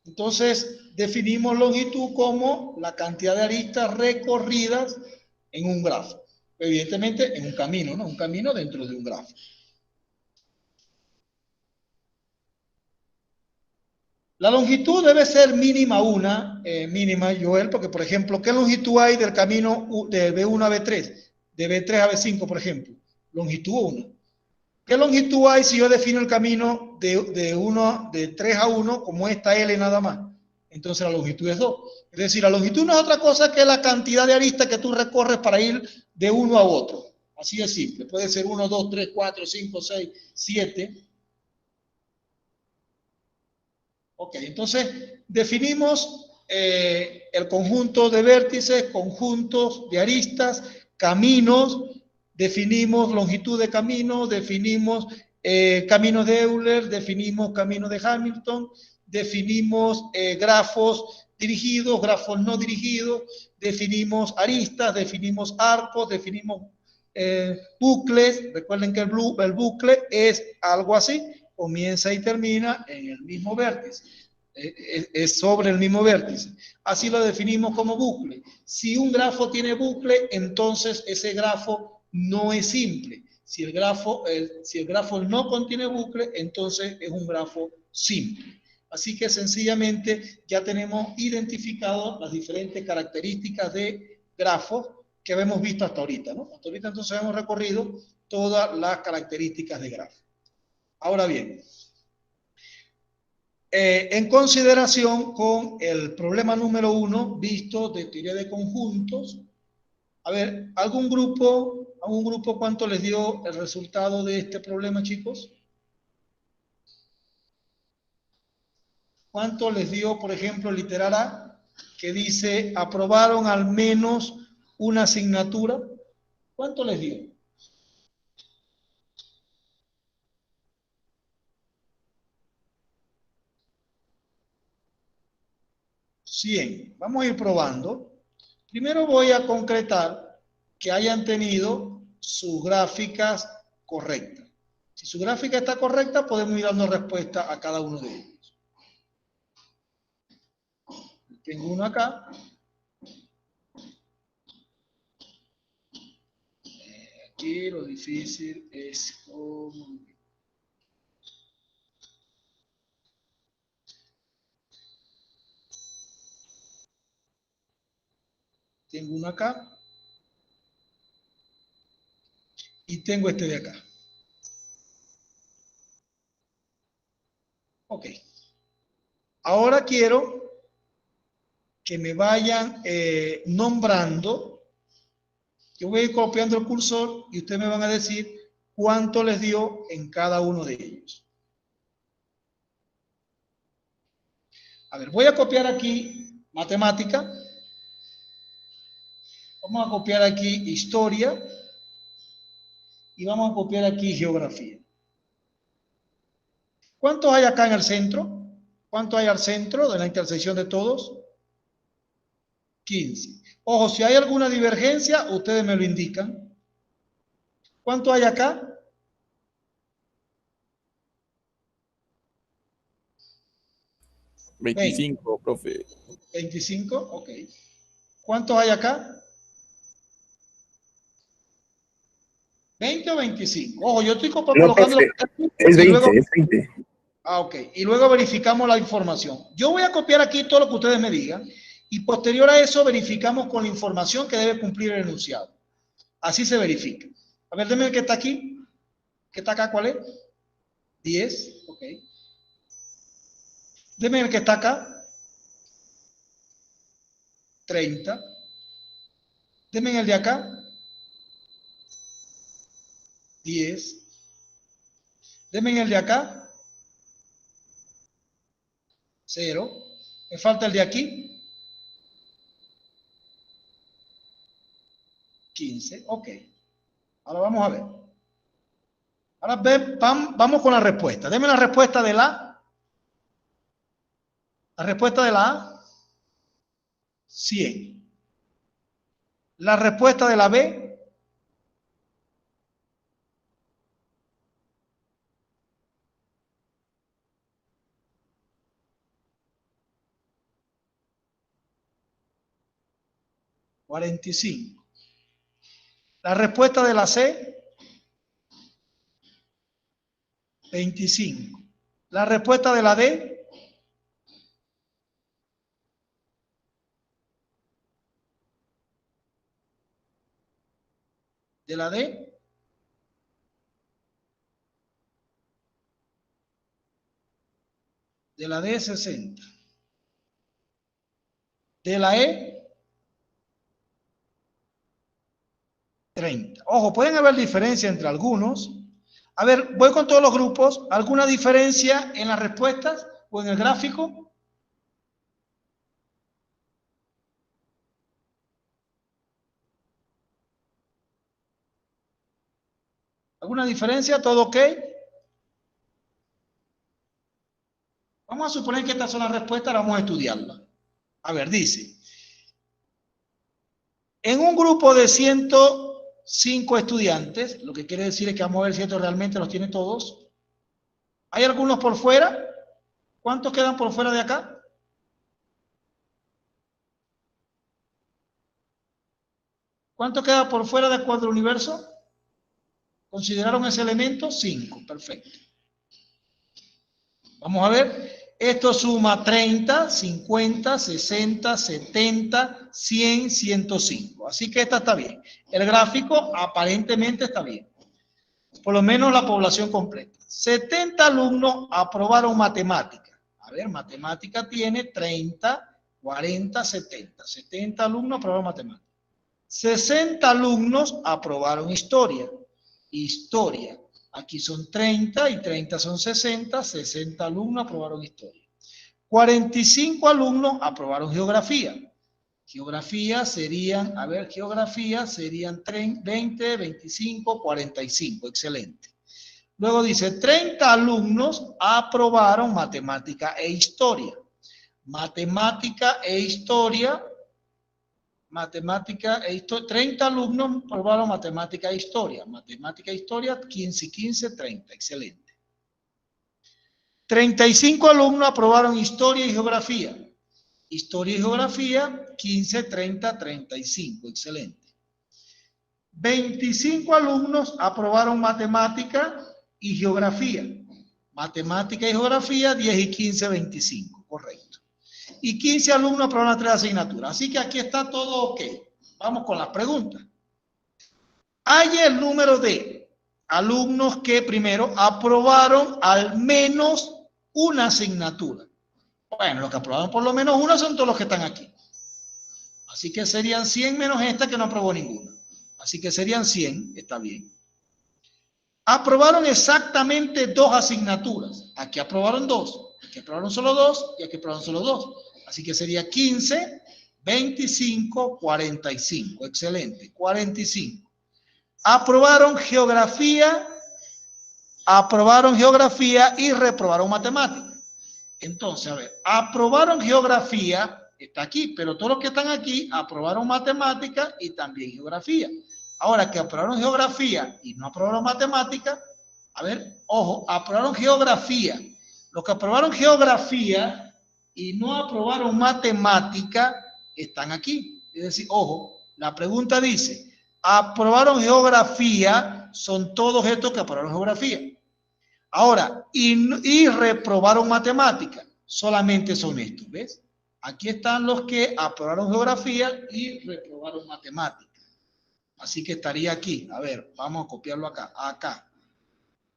Entonces, definimos longitud como la cantidad de aristas recorridas en un grafo. Evidentemente, en un camino, ¿no? Un camino dentro de un grafo. La longitud debe ser mínima mínima, Joel, porque, por ejemplo, ¿qué longitud hay del camino de B1 a B3? De B3 a B5, por ejemplo. Longitud 1. ¿Qué longitud hay si yo defino el camino de 3 a 1 como esta L nada más? Entonces la longitud es 2. Es decir, la longitud no es otra cosa que la cantidad de aristas que tú recorres para ir de uno a otro. Así de simple. Puede ser 1, 2, 3, 4, 5, 6, 7. Ok, entonces definimos el conjunto de vértices, conjuntos de aristas, caminos, definimos longitud de camino, definimos caminos de Euler, definimos caminos de Hamilton, definimos grafos dirigidos, grafos no dirigidos, definimos aristas, definimos arcos, definimos bucles. Recuerden que el bucle es algo así, comienza y termina en el mismo vértice, es sobre el mismo vértice. Así lo definimos como bucle. Si un grafo tiene bucle, entonces ese grafo no es simple. Si el grafo no contiene bucle, entonces es un grafo simple. Así que sencillamente ya tenemos identificado las diferentes características de grafos que hemos visto hasta ahorita, ¿no? Hasta ahorita entonces hemos recorrido todas las características de grafo. Ahora bien, en consideración con el problema número 1 visto de teoría de conjuntos, a ver, ¿algún grupo cuánto les dio el resultado de este problema, chicos? ¿Cuánto les dio, por ejemplo, el literal A, que dice aprobaron al menos una asignatura? ¿Cuánto les dio? $100. Vamos a ir probando. Primero voy a concretar que hayan tenido sus gráficas correctas. Si su gráfica está correcta, podemos ir dando respuesta a cada uno de ellos. Tengo uno acá. Aquí lo difícil es cómo... Tengo uno acá. Y tengo este de acá. Ok. Ahora quiero que me vayan nombrando. Yo voy a ir copiando el cursor y ustedes me van a decir cuánto les dio en cada uno de ellos. A ver, voy a copiar aquí matemática. Vamos a copiar aquí historia. Y vamos a copiar aquí geografía. ¿Cuántos hay acá en el centro? ¿Cuánto hay al centro de la intersección de todos? 15. Ojo, si hay alguna divergencia, ustedes me lo indican. ¿Cuánto hay acá? 25, profe. 25, ok. ¿Cuántos hay acá? 20 o 25. Ojo, yo estoy No, colocando profe, es y 20, luego, es 20. ok, y luego verificamos la información. Yo voy a copiar aquí todo lo que ustedes me digan y posterior a eso verificamos con la información que debe cumplir el enunciado. Así se verifica. A ver, denme el que está aquí. ¿Qué está acá? ¿Cuál es? 10, ok. Denme el que está acá. 30. Denme el de acá. 10. Denme el de acá. 0. Me falta el de aquí. 15. Ok. Ahora vamos a ver. Ahora vamos con la respuesta. Denme la respuesta de la. La respuesta de la A. 100. La respuesta de la B. 45. La respuesta de la C. 25. La respuesta de la D. De la D. De la D, 60. De la E, 30. Ojo, pueden haber diferencia entre algunos. A ver, voy con todos los grupos. ¿Alguna diferencia en las respuestas o en el gráfico? ¿Alguna diferencia? ¿Todo ok? Vamos a suponer que estas son las respuestas, vamos a estudiarlas. A ver, dice, en un grupo de 105 estudiantes, lo que quiere decir es que vamos a ver si esto realmente los tiene todos. ¿Hay algunos por fuera? ¿Cuántos quedan por fuera de acá? ¿Cuánto queda por fuera de Cuadro Universo? ¿Consideraron ese elemento? 5, perfecto. Vamos a ver, esto suma 30, 50, 60, 70, 100, 105. Así que esta está bien. El gráfico aparentemente está bien. Por lo menos la población completa. 70 alumnos aprobaron matemática. A ver, matemática tiene 30, 40, 70. 70 alumnos aprobaron matemática. 60 alumnos aprobaron historia. Historia. Aquí son 30 y 30 son 60. 60 alumnos aprobaron historia. 45 alumnos aprobaron geografía. Geografía serían, a ver, geografía serían 20, 25, 45. Excelente. Luego dice, 30 alumnos aprobaron matemática e historia. Matemática e historia. 30 alumnos aprobaron matemática e historia. Matemática e historia, 15 y 15, 30. Excelente. 35 alumnos aprobaron historia y geografía. Historia y geografía, 15, 30, 35. Excelente. 25 alumnos aprobaron matemática y geografía. Matemática y geografía, 10 y 15, 25. Correcto. Y 15 alumnos aprobaron las 3 asignaturas. Así que aquí está todo ok. Vamos con las preguntas. Hay el número de alumnos que primero aprobaron al menos una asignatura. Bueno, los que aprobaron por lo menos una son todos los que están aquí. Así que serían 100 menos esta que no aprobó ninguna. Así que serían 100, está bien. Aprobaron exactamente 2 asignaturas. Aquí aprobaron 2, aquí aprobaron solo 2 y aquí aprobaron solo 2. Así que sería 15, 25, 45. Excelente, 45. Aprobaron geografía aprobaron geografía y reprobaron matemáticas. Entonces, a ver, aprobaron geografía, está aquí, pero todos los que están aquí aprobaron matemáticas y también geografía. Ahora que aprobaron geografía y no aprobaron matemáticas, a ver, ojo, aprobaron geografía. Los que aprobaron geografía y no aprobaron matemática están aquí. Es decir, ojo, la pregunta dice, aprobaron geografía, son todos estos que aprobaron geografía. Ahora, y reprobaron matemática, solamente son estos, ¿ves? Aquí están los que aprobaron geografía y reprobaron matemática. Así que estaría aquí. A ver, vamos a copiarlo acá. Acá.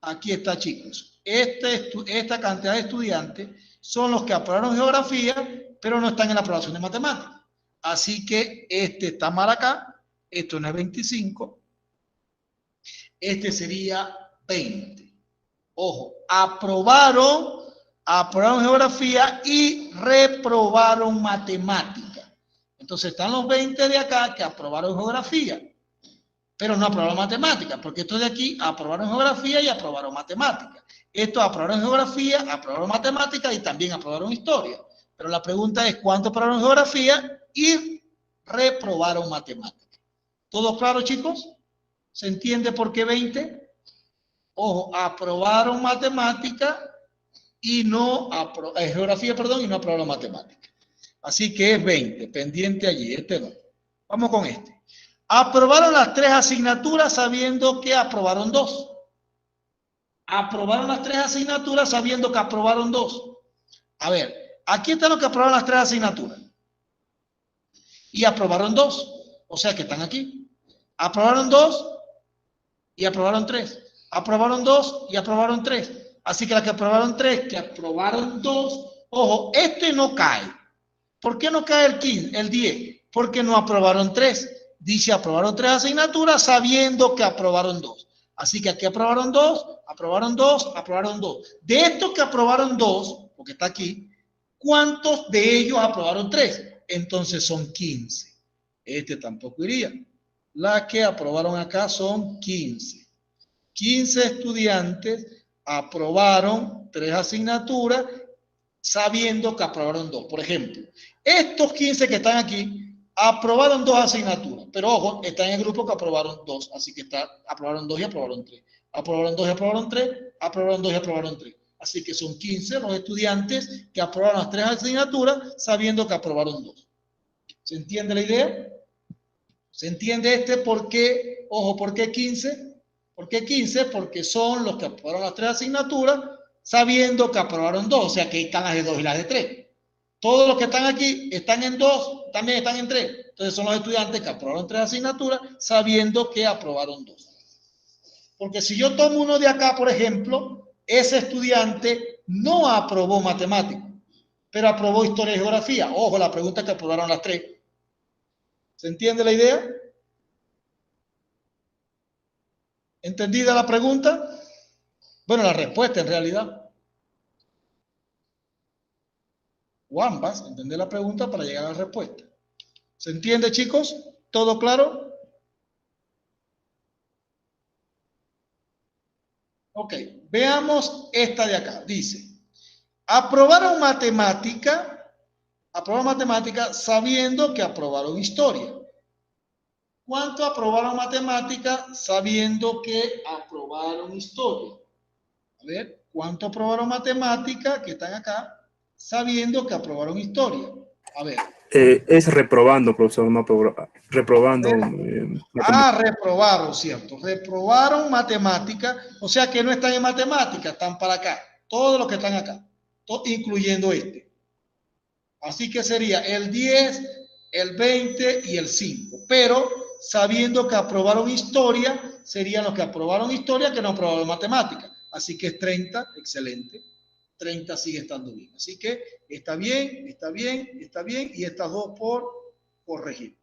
Aquí está, chicos. Esta cantidad de estudiantes son los que aprobaron geografía, pero no están en la aprobación de matemáticas. Así que este está mal acá. Esto no es 25. Este sería 20. Ojo, aprobaron geografía y reprobaron matemática. Entonces están los 20 de acá que aprobaron geografía, pero no aprobaron matemática, porque estos de aquí aprobaron geografía y aprobaron matemática. Estos aprobaron geografía, aprobaron matemática y también aprobaron historia. Pero la pregunta es, ¿cuántos aprobaron geografía y reprobaron matemática? ¿Todo claro, chicos? ¿Se entiende por qué 20? Ojo, aprobaron matemática y no geografía, perdón, y no aprobaron matemática. Así que es 20, pendiente allí, este no. Vamos con este. Aprobaron las 3 asignaturas sabiendo que aprobaron 2. Aprobaron las 3 asignaturas sabiendo que aprobaron 2. A ver, aquí están los que aprobaron las 3 asignaturas. Y aprobaron 2. O sea que están aquí. Aprobaron 2 y aprobaron 3. Aprobaron 2 y aprobaron 3. Así que las que aprobaron 3, que aprobaron 2, ojo, este no cae. ¿Por qué no cae el 15, el 10? Porque no aprobaron 3. Dice aprobaron 3 asignaturas sabiendo que aprobaron 2. Así que aquí aprobaron 2, aprobaron 2, aprobaron 2. De estos que aprobaron 2, porque está aquí, ¿cuántos de ellos aprobaron 3? Entonces son 15. Este tampoco iría. Las que aprobaron acá son 15. 15 estudiantes aprobaron 3 asignaturas sabiendo que aprobaron 2. Por ejemplo, estos 15 que están aquí aprobaron 2 asignaturas, pero ojo, están en el grupo que aprobaron 2, así que aprobaron 2 y aprobaron 3. Aprobaron 2 y aprobaron 3, aprobaron 2 y aprobaron 3. Así que son 15 los estudiantes que aprobaron las 3 asignaturas sabiendo que aprobaron 2. ¿Se entiende la idea? ¿Se entiende por qué? Ojo, ¿por qué 15? ¿Por qué 15? Porque son los que aprobaron las 3 asignaturas sabiendo que aprobaron 2, o sea que ahí están las de 2 y las de 3. Todos los que están aquí están en 2, también están en 3. Entonces son los estudiantes que aprobaron 3 asignaturas sabiendo que aprobaron 2. Porque si yo tomo uno de acá, por ejemplo, ese estudiante no aprobó matemáticas, pero aprobó historia y geografía. Ojo, la pregunta es que aprobaron las 3. ¿Se entiende la idea? ¿Entendida la pregunta? Bueno, la respuesta en realidad. O ambas, entender la pregunta para llegar a la respuesta. ¿Se entiende, chicos? ¿Todo claro? Ok, veamos esta de acá. Dice, aprobaron matemática sabiendo que aprobaron historia. ¿Cuánto aprobaron matemática sabiendo que aprobaron historia? A ver, ¿cuánto aprobaron matemática, que están acá, sabiendo que aprobaron historia? A ver. Es reprobando, profesor, no reprobando. Reprobaron, cierto. Reprobaron matemática, o sea que no están en matemática, están para acá. Todos los que están acá, incluyendo este. Así que sería el 10, el 20 y el 5. Pero sabiendo que aprobaron historia, serían los que aprobaron historia que no aprobaron matemática. Así que es 30, excelente. 30 sigue estando bien. Así que está bien, está bien, está bien. Y estas dos por corregir.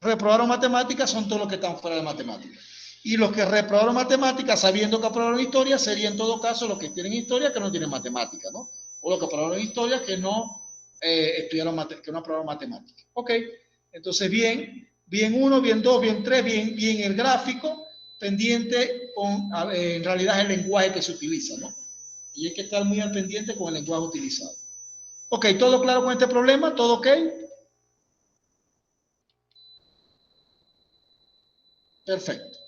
Reprobaron matemáticas son todos los que están fuera de matemáticas. Y los que reprobaron matemáticas sabiendo que aprobaron historia serían en todo caso los que tienen historia que no tienen matemática, ¿no? O los que aprobaron historia que no que no aprobaron matemáticas. Ok, entonces bien 1, bien 2, bien 3, bien el gráfico. pendiente con, en realidad, el lenguaje que se utiliza, ¿no? Y hay que estar muy al pendiente con el lenguaje utilizado. Ok, ¿todo claro con este problema? ¿Todo ok? Perfecto.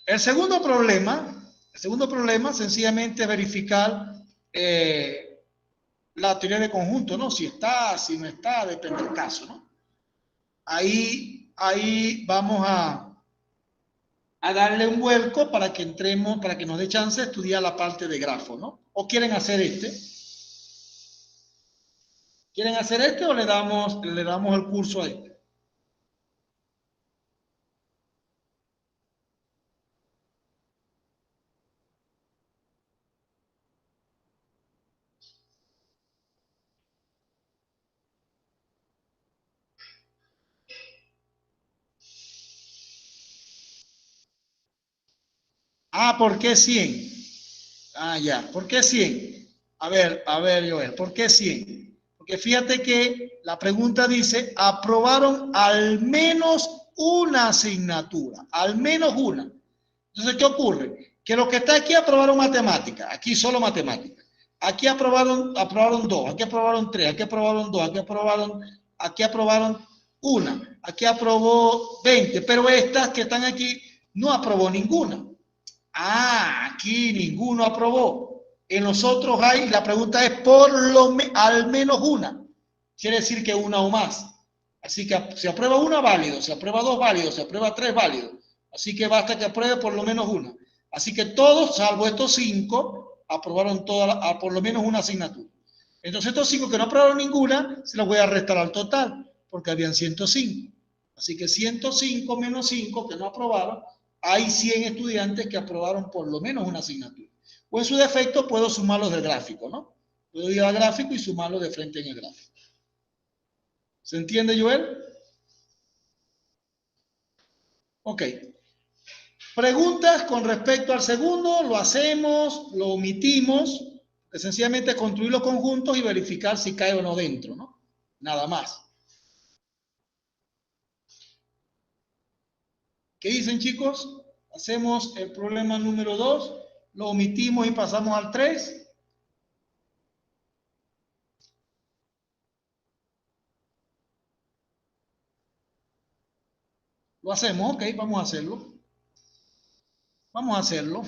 El segundo problema sencillamente es verificar la teoría de conjunto, ¿no? Si está, si no está, depende del caso, ¿no? Ahí vamos a darle un vuelco para que entremos, para que nos dé chance de estudiar la parte de grafo, ¿no? ¿O quieren hacer este? ¿Quieren hacer este o le damos el curso ahí? Ah, ¿por qué 100? Ah, ya. ¿Por qué 100? A ver, Joel, ¿por qué 100? Porque fíjate que la pregunta dice, aprobaron al menos una asignatura, al menos una. Entonces, ¿qué ocurre? Que los que está aquí aprobaron matemática, aquí solo matemática. Aquí aprobaron dos, aquí aprobaron tres, aquí aprobaron dos, aquí aprobaron una, aquí aprobó 20, pero estas que están aquí no aprobó ninguna. Ah, aquí ninguno aprobó. En los otros hay, la pregunta es al menos una. Quiere decir que una o más. Así que se aprueba una, válido. Se aprueba dos, válido. Se aprueba tres, válido. Así que basta que apruebe por lo menos una. Así que todos, salvo estos 5, aprobaron por lo menos una asignatura. Entonces estos 5 que no aprobaron ninguna, se los voy a restar al total, porque habían 105. Así que 105 menos 5 que no aprobaron, hay 100 estudiantes que aprobaron por lo menos una asignatura. O en su defecto puedo sumarlos del gráfico, ¿no? Puedo ir al gráfico y sumarlos de frente en el gráfico. ¿Se entiende, Joel? Ok. Preguntas con respecto al segundo, lo hacemos, lo omitimos, que sencillamente construir los conjuntos y verificar si cae o no dentro, ¿no? Nada más. ¿Qué dicen, chicos? Hacemos el problema número 2, lo omitimos y pasamos al 3. Lo hacemos, ok, vamos a hacerlo. Vamos a hacerlo.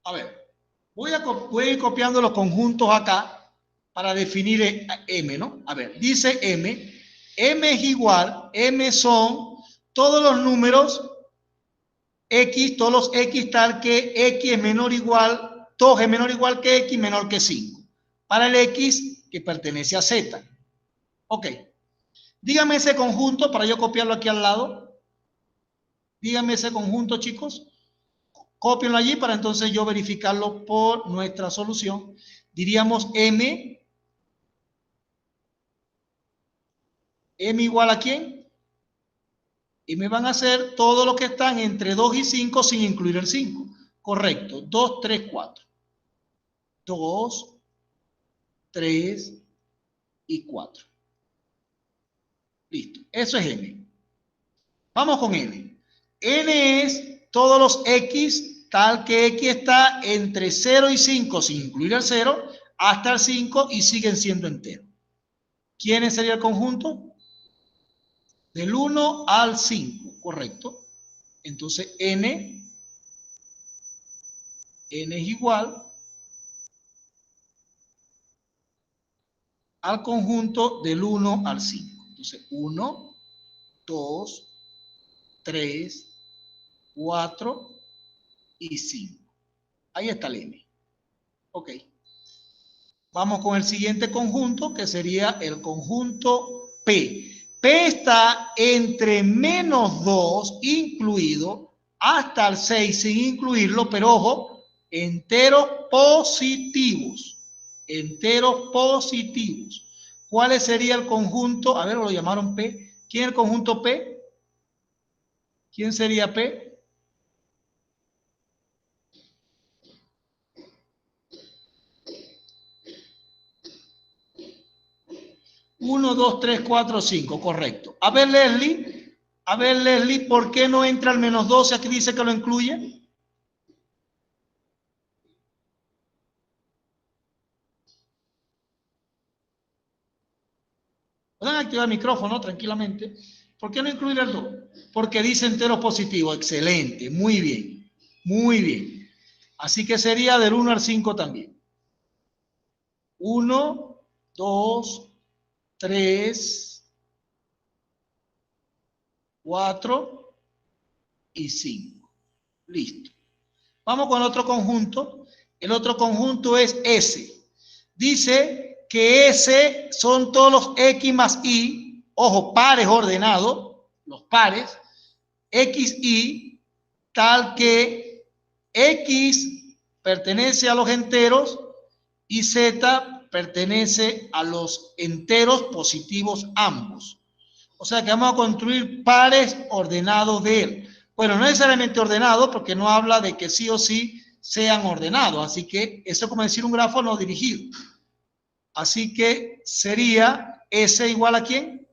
A ver, voy a ir copiando los conjuntos acá para definir M, ¿no? A ver, dice M es igual, M son todos los números X, todos los X tal que X es menor o igual, 2 es menor o igual que X, menor que 5. Para el X que pertenece a Z. Ok. Dígame ese conjunto para yo copiarlo aquí al lado. Dígame ese conjunto, chicos. Cópienlo allí para entonces yo verificarlo por nuestra solución. Diríamos M igual a ¿quién? Y me van a hacer todo lo que están entre 2 y 5 sin incluir el 5. Correcto. 2, 3, 4. 2, 3 y 4. Listo. Eso es M. Vamos con N. N es todos los X, tal que X está entre 0 y 5 sin incluir el 0, hasta el 5 y siguen siendo enteros. ¿Quién sería el conjunto? Del 1 al 5, correcto. Entonces N es igual al conjunto del 1 al 5. Entonces 1, 2, 3, 4 y 5. Ahí está el N. Ok. Vamos con el siguiente conjunto, que sería el conjunto P. P está entre menos 2 incluido hasta el 6 sin incluirlo, pero ojo, enteros positivos. Enteros positivos. ¿Cuál sería el conjunto? A ver, lo llamaron P. ¿Quién es el conjunto P? ¿Quién sería P? 1, 2, 3, 4, 5, correcto. A ver, Leslie, ¿por qué no entra el menos 12? Aquí dice que lo incluye. Pueden activar el micrófono tranquilamente. ¿Por qué no incluir el 2? Porque dice entero positivo. Excelente, muy bien, muy bien. Así que sería del 1 al 5 también. 1, 2, 3, 4 y 5. Listo. Vamos con otro conjunto. El otro conjunto es S. Dice que S son todos los X más Y, ojo, pares ordenados, los pares, X, Y, tal que X pertenece a los enteros y Z pertenece a los enteros positivos ambos. O sea que vamos a construir pares ordenados de él. Bueno, no necesariamente ordenados porque no habla de que sí o sí sean ordenados. Así que eso es como decir un grafo no dirigido. Así que sería S igual a ¿quién?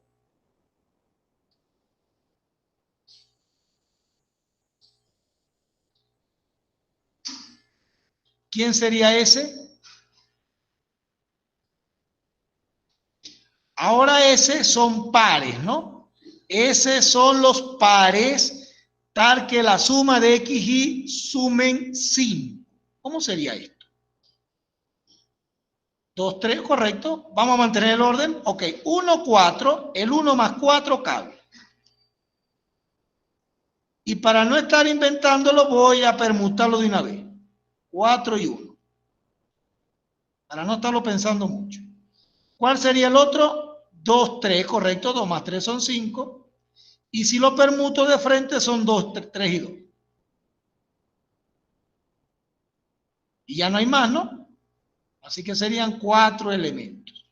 ¿Quién sería S? Ahora S son pares, ¿no? S son los pares tal que la suma de X y sumen 5. ¿Cómo sería esto? 2, 3, correcto. Vamos a mantener el orden. Ok, 1, 4. El 1 más 4 cabe. Y para no estar inventándolo, voy a permutarlo de una vez. 4 y 1. Para no estarlo pensando mucho. ¿Cuál sería el otro? 2, 3, correcto. 2 más 3 son 5. Y si lo permuto de frente, son 2, 3 y 2. Y ya no hay más, ¿no? Así que serían 4 elementos.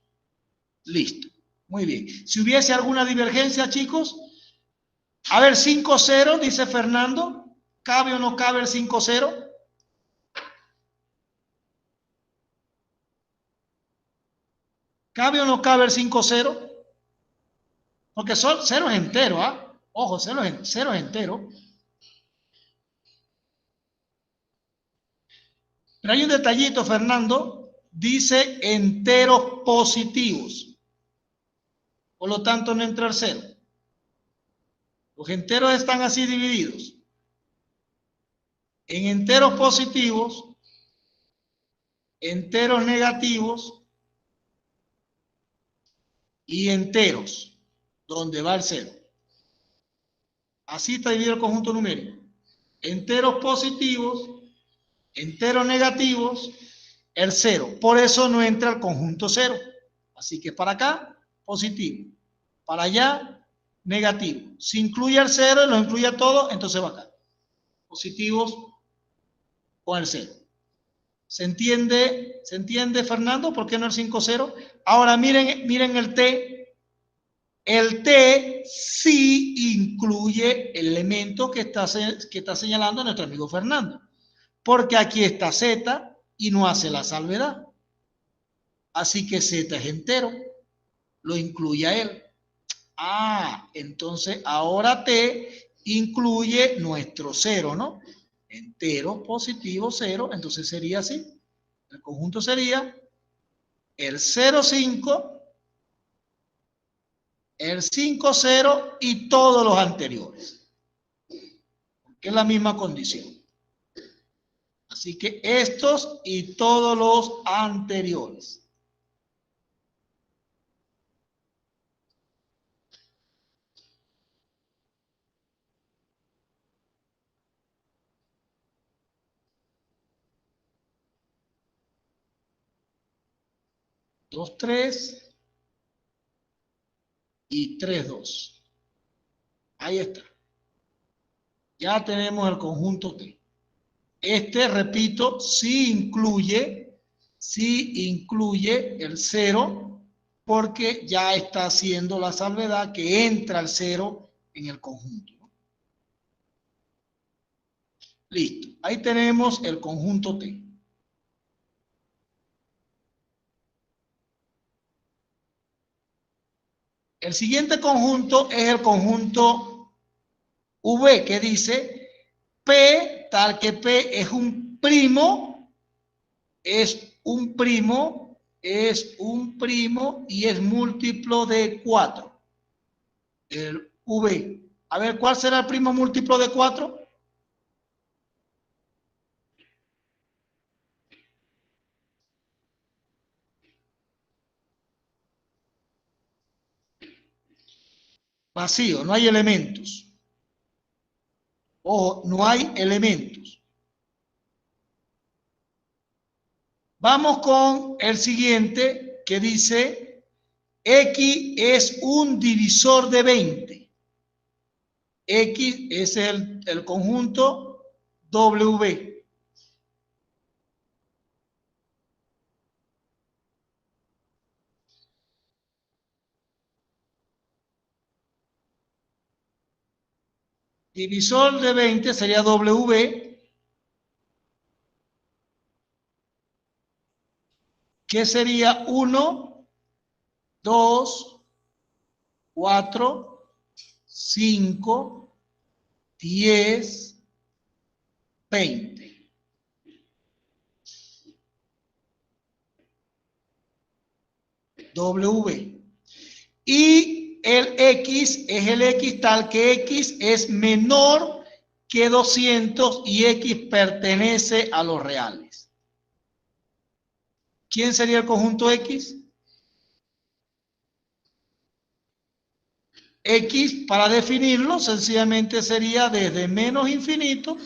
Listo. Muy bien. Si hubiese alguna divergencia, chicos. A ver, 5, 0, dice Fernando. ¿Cabe o no cabe el 5, 0? ¿Cabe o no cabe el 5, 0? Porque son 0 es entero, ¿ah? Ojo, 0 es entero. Pero hay un detallito, Fernando. Dice enteros positivos. Por lo tanto, no entra el 0. Los enteros están así divididos. En enteros positivos, enteros negativos y enteros, donde va el 0. Así está dividido el conjunto numérico. Enteros positivos, enteros negativos, el 0. Por eso no entra el conjunto 0. Así que para acá, positivo. Para allá, negativo. Si incluye el 0 y lo incluye a todos, entonces va acá. Positivos con el 0. ¿Se entiende, Fernando? ¿Por qué no el 5, 0? Ahora miren el T. El T sí incluye el elemento que está señalando nuestro amigo Fernando. Porque aquí está Z y no hace la salvedad. Así que Z es entero. Lo incluye a él. Ah, entonces ahora T incluye nuestro 0, ¿no? Entero, positivo, 0. Entonces sería así. El conjunto sería el 0, 5, el 5, 0 y todos los anteriores. Que es la misma condición. Así que estos y todos los anteriores. Dos, 3 y 3, 2. Ahí está. Ya tenemos el conjunto T. Este, repito, sí incluye el 0 porque ya está haciendo la salvedad que entra el 0 en el conjunto. Listo. Ahí tenemos el conjunto T. El siguiente conjunto es el conjunto V, que dice P, tal que P es un primo, es un primo y es múltiplo de 4. El V. A ver, ¿cuál será el primo múltiplo de 4? Vacío, no hay elementos. Ojo, no hay elementos. Vamos con el siguiente que dice X es un divisor de 20. X es el conjunto W. Divisor de 20 sería W, que sería 1, 2, 4, 5, 10, 20. W. Y el X es el X tal que X es menor que 200 y X pertenece a los reales. ¿Quién sería el conjunto X? X, para definirlo, sencillamente sería desde menos infinito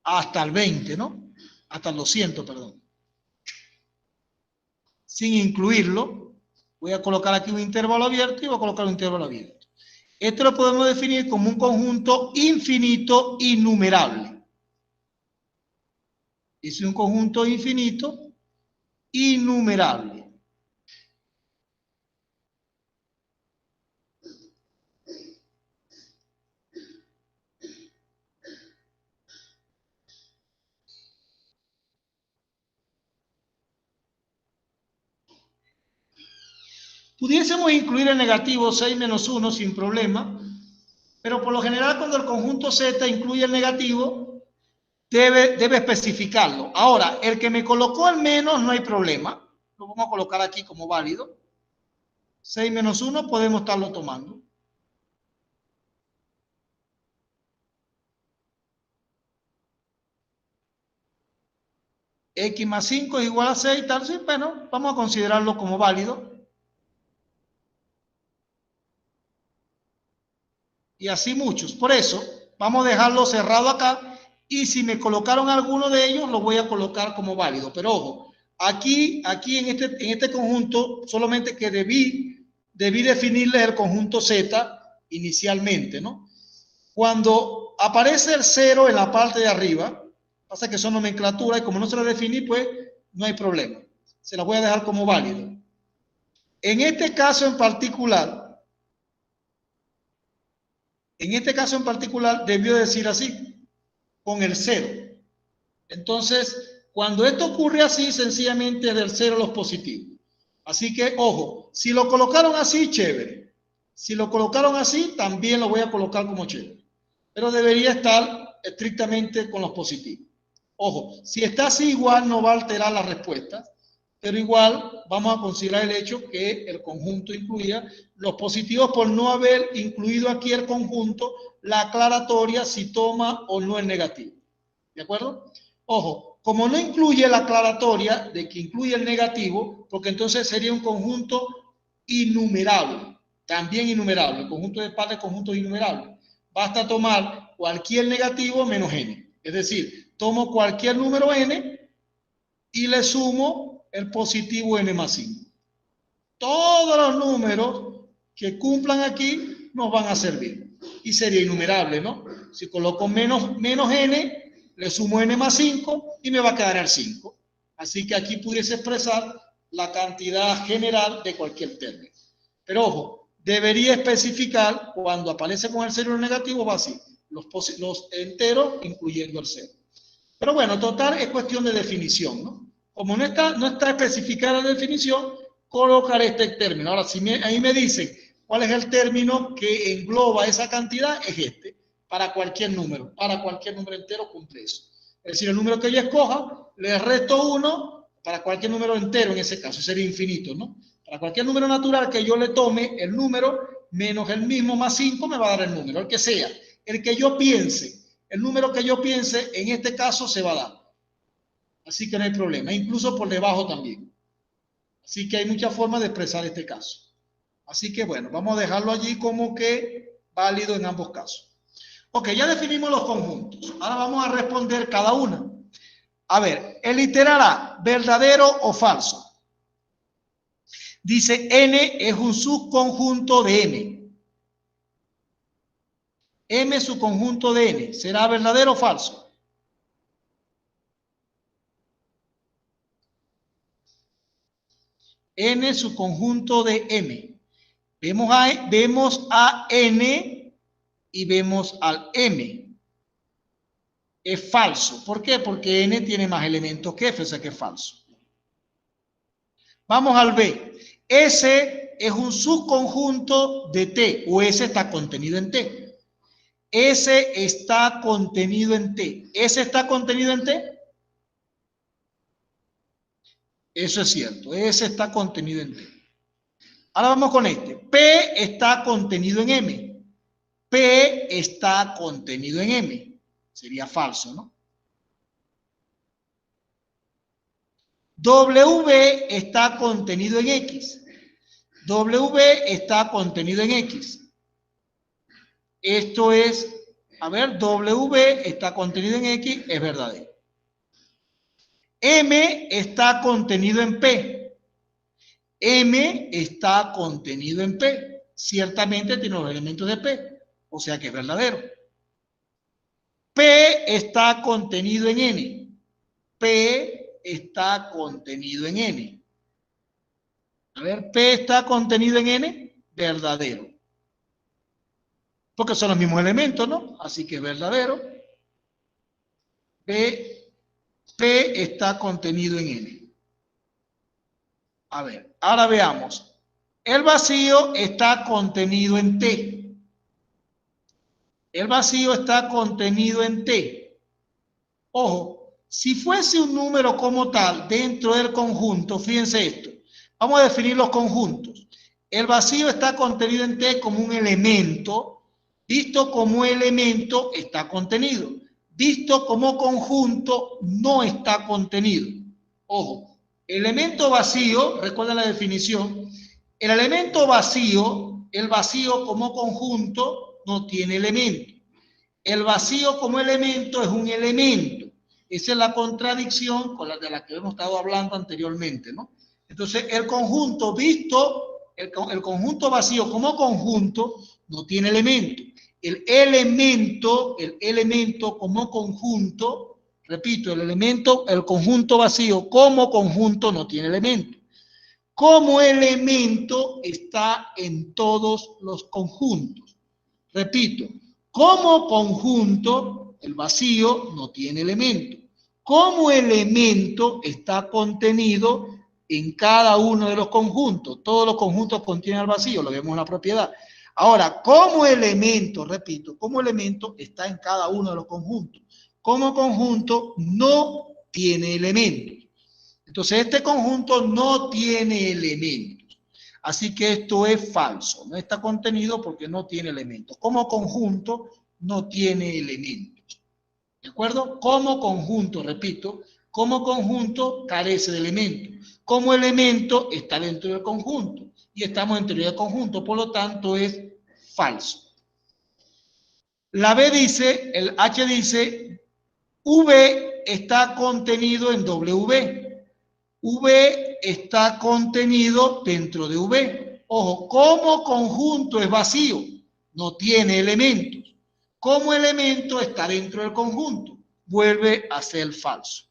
hasta el 20, ¿no? Hasta el 200, perdón. Sin incluirlo, voy a colocar aquí un intervalo abierto y voy a colocar un intervalo abierto. Esto lo podemos definir como un conjunto infinito innumerable. Es un conjunto infinito innumerable. Pudiésemos incluir el negativo 6 menos 1 sin problema, pero por lo general cuando el conjunto Z incluye el negativo, debe especificarlo. Ahora, el que me colocó el menos no hay problema. Lo vamos a colocar aquí como válido. 6 menos 1 podemos estarlo tomando. X más 5 es igual a 6, tal, sí, bueno, vamos a considerarlo como válido. Y así muchos. Por eso, vamos a dejarlo cerrado acá. Y si me colocaron alguno de ellos, lo voy a colocar como válido. Pero ojo, aquí en este conjunto, solamente que debí definirles el conjunto Z inicialmente, ¿no? Cuando aparece el 0 en la parte de arriba, pasa que son nomenclatura y como no se la definí, pues no hay problema. Se la voy a dejar como válido. En este caso en particular, debió decir así, con el 0. Entonces, cuando esto ocurre así, sencillamente es del 0 los positivos. Así que, ojo, si lo colocaron así, chévere. Si lo colocaron así, también lo voy a colocar como chévere. Pero debería estar estrictamente con los positivos. Ojo, si está así, igual no va a alterar la respuesta, pero igual vamos a considerar el hecho que el conjunto incluía los positivos por no haber incluido aquí el conjunto, la aclaratoria si toma o no el negativo. ¿De acuerdo? Ojo, como no incluye la aclaratoria de que incluye el negativo, porque entonces sería un conjunto innumerable, también innumerable, el conjunto de pares de conjuntos innumerables. Basta tomar cualquier negativo menos n. Es decir, tomo cualquier número n y le sumo el positivo n más 5. Todos los números que cumplan aquí nos van a servir. Y sería innumerable, ¿no? Si coloco menos n, le sumo n más 5 y me va a quedar el 5. Así que aquí pudiese expresar la cantidad general de cualquier término. Pero ojo, debería especificar cuando aparece con el 0 negativo, va así, los enteros incluyendo el 0. Pero bueno, total es cuestión de definición, ¿no? Como no está especificada la definición, colocar este término. Ahora, si ahí me dicen cuál es el término que engloba esa cantidad, es este. Para cualquier número entero cumple eso. Es decir, el número que yo escoja, le resto 1 para cualquier número entero en ese caso, sería infinito, ¿no? Para cualquier número natural que yo le tome el número menos el mismo más 5 me va a dar el número, el que sea. El que yo piense, el número que yo piense, en este caso se va a dar. Así que no hay problema, incluso por debajo también. Así que hay muchas formas de expresar este caso. Así que bueno, vamos a dejarlo allí como que válido en ambos casos. Ok, ya definimos los conjuntos. Ahora vamos a responder cada una. A ver, el literal A, ¿verdadero o falso? Dice N es un subconjunto de M. M es subconjunto de N. ¿Será verdadero o falso? N es subconjunto de M. Vemos a N y vemos al M. Es falso. ¿Por qué? Porque N tiene más elementos que F, o sea que es falso. Vamos al B. S es un subconjunto de T, o S está contenido en T. S está contenido en T. ¿S está contenido en T? Eso es cierto. S está contenido en T. Ahora vamos con este. P está contenido en M. P está contenido en M. Sería falso, ¿no? W está contenido en X. W está contenido en X. Esto es, a ver, W está contenido en X, es verdadero. M está contenido en P. M está contenido en P. Ciertamente tiene los elementos de P, o sea que es verdadero. P está contenido en N. P está contenido en N. A ver, P está contenido en N, verdadero. Porque son los mismos elementos, ¿no? Así que es verdadero. P está contenido en N. A ver, ahora veamos. El vacío está contenido en T. El vacío está contenido en T. Ojo, si fuese un número como tal dentro del conjunto, fíjense esto. Vamos a definir los conjuntos. El vacío está contenido en T como un elemento. Visto como elemento, está contenido. Visto como conjunto, no está contenido. Ojo, elemento vacío, recuerda la definición, el elemento vacío, el vacío como conjunto, no tiene elemento. El vacío como elemento es un elemento. Esa es la contradicción con la de la que hemos estado hablando anteriormente, ¿no? Entonces, el conjunto visto, el conjunto vacío como conjunto, no tiene elemento. El elemento como conjunto, repito, el conjunto vacío como conjunto no tiene elemento. Como elemento está en todos los conjuntos. Repito, como conjunto, el vacío no tiene elemento. Como elemento está contenido en cada uno de los conjuntos. Todos los conjuntos contienen el vacío, lo vemos en la propiedad. Ahora, como elemento, repito, como elemento está en cada uno de los conjuntos. Como conjunto no tiene elementos. Entonces, este conjunto no tiene elementos. Así que esto es falso. No está contenido porque no tiene elementos. Como conjunto no tiene elementos. ¿De acuerdo? Como conjunto, repito, como conjunto carece de elementos. Como elemento está dentro del conjunto. Y estamos en teoría de conjunto, por lo tanto es falso. La B dice, el H dice, V está contenido en W. V está contenido dentro de V. Ojo, como conjunto es vacío, no tiene elementos. Como elemento está dentro del conjunto, vuelve a ser falso.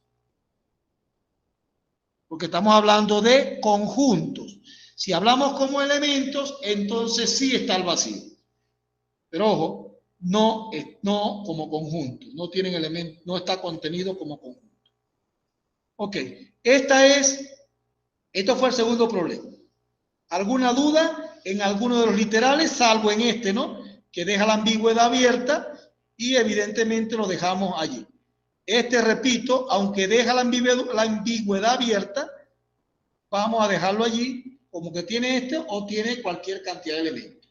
Porque estamos hablando de conjuntos. Si hablamos como elementos, entonces sí está el vacío. Pero ojo, no como conjunto, no tienen elementos, no está contenido como conjunto. Ok, esto fue el segundo problema. ¿Alguna duda en alguno de los literales, salvo en este, ¿no? Que deja la ambigüedad abierta y evidentemente lo dejamos allí. Este, repito, aunque deja la ambigüedad abierta, vamos a dejarlo allí como que tiene este o tiene cualquier cantidad de elementos.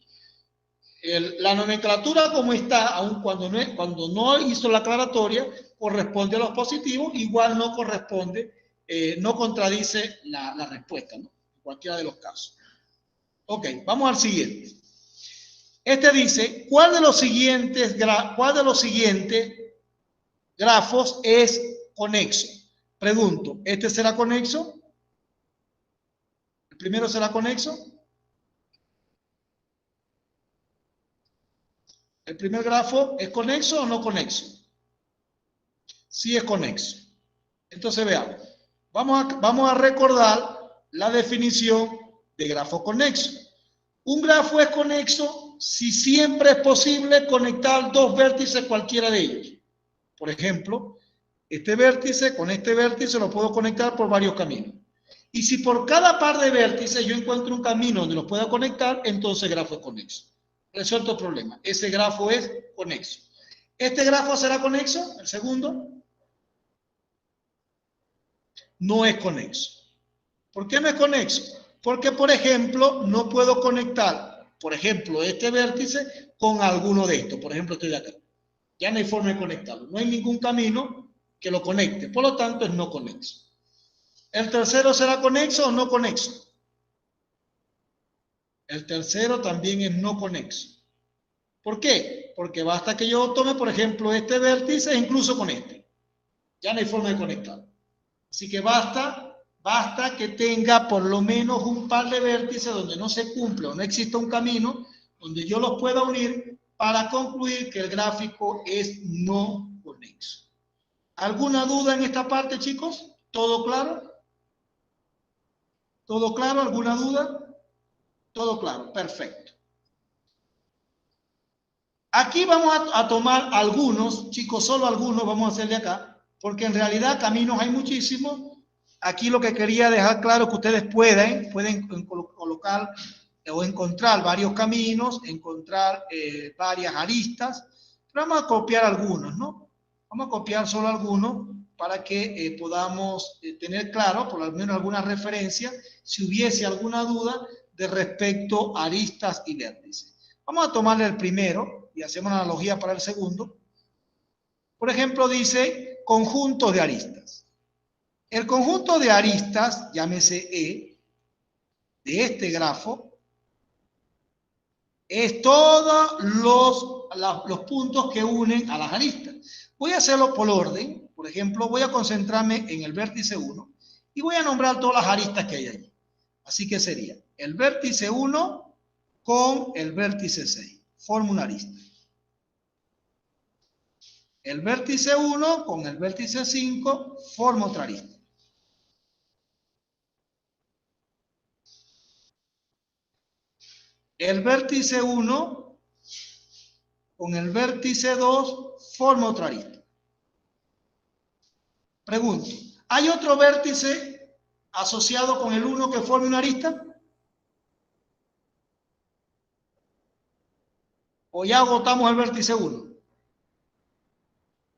La nomenclatura como está, aun cuando no hizo la aclaratoria, corresponde a los positivos, igual no corresponde, no contradice la respuesta, ¿no? En cualquiera de los casos. Ok, vamos al siguiente. Este dice, ¿cuál de los siguientes grafos es conexo? Pregunto, ¿este será conexo? ¿El primero será conexo? ¿El primer grafo es conexo o no conexo? Sí es conexo. Entonces veamos. Vamos a recordar la definición de grafo conexo. Un grafo es conexo si siempre es posible conectar dos vértices cualquiera de ellos. Por ejemplo, este vértice con este vértice lo puedo conectar por varios caminos. Y si por cada par de vértices yo encuentro un camino donde los pueda conectar, entonces el grafo es conexo. Resuelto el problema. Ese grafo es conexo. ¿Este grafo será conexo? El segundo. No es conexo. ¿Por qué no es conexo? Porque, por ejemplo, no puedo conectar, por ejemplo, este vértice con alguno de estos. Por ejemplo, estoy de acá. Ya no hay forma de conectarlo. No hay ningún camino que lo conecte. Por lo tanto, es no conexo. ¿El tercero será conexo o no conexo? El tercero también es no conexo. ¿Por qué? Porque basta que yo tome, por ejemplo, este vértice incluso con este. Ya no hay forma de conectarlo. Así que basta que tenga por lo menos un par de vértices donde no se cumple o no exista un camino donde yo los pueda unir para concluir que el gráfico es no conexo. ¿Alguna duda en esta parte, chicos? ¿Todo claro? ¿Todo claro? ¿Alguna duda? Todo claro, perfecto. Aquí vamos a tomar algunos, chicos, solo algunos vamos a hacerle acá, porque en realidad caminos hay muchísimos. Aquí lo que quería dejar claro es que ustedes pueden colocar o encontrar varios caminos, encontrar varias aristas, pero vamos a copiar algunos, ¿no? Vamos a copiar solo algunos para que podamos tener claro, por lo menos alguna referencia, si hubiese alguna duda de respecto a aristas y vértices. Vamos a tomarle el primero y hacemos una analogía para el segundo. Por ejemplo, dice conjuntos de aristas. El conjunto de aristas, llámese E, de este grafo, es todos los puntos que unen a las aristas. Voy a hacerlo por orden. Por ejemplo, voy a concentrarme en el vértice 1 y voy a nombrar todas las aristas que hay allí. Así que sería el vértice 1 con el vértice 6. Forma una arista. El vértice 1 con el vértice 5 forma otra arista. El vértice 1 con el vértice 2 forma otra arista. Pregunto, ¿hay otro vértice asociado con el 1 que forme una arista? ¿O ya agotamos el vértice 1?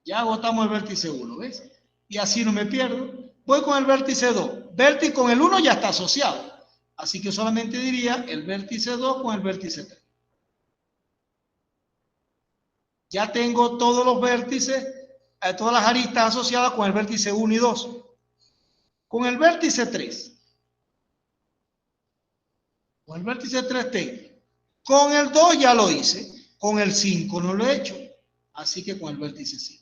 Ya agotamos el vértice 1, ¿ves? Y así no me pierdo. Voy con el vértice 2. Vértice con el 1 ya está asociado. Así que solamente diría el vértice 2 con el vértice 3. Ya tengo todos los vértices, todas las aristas asociadas con el vértice 1 y 2. Con el vértice 3. Con el vértice 3 tengo. Con el 2 ya lo hice. Con el 5 no lo he hecho. Así que con el vértice 5.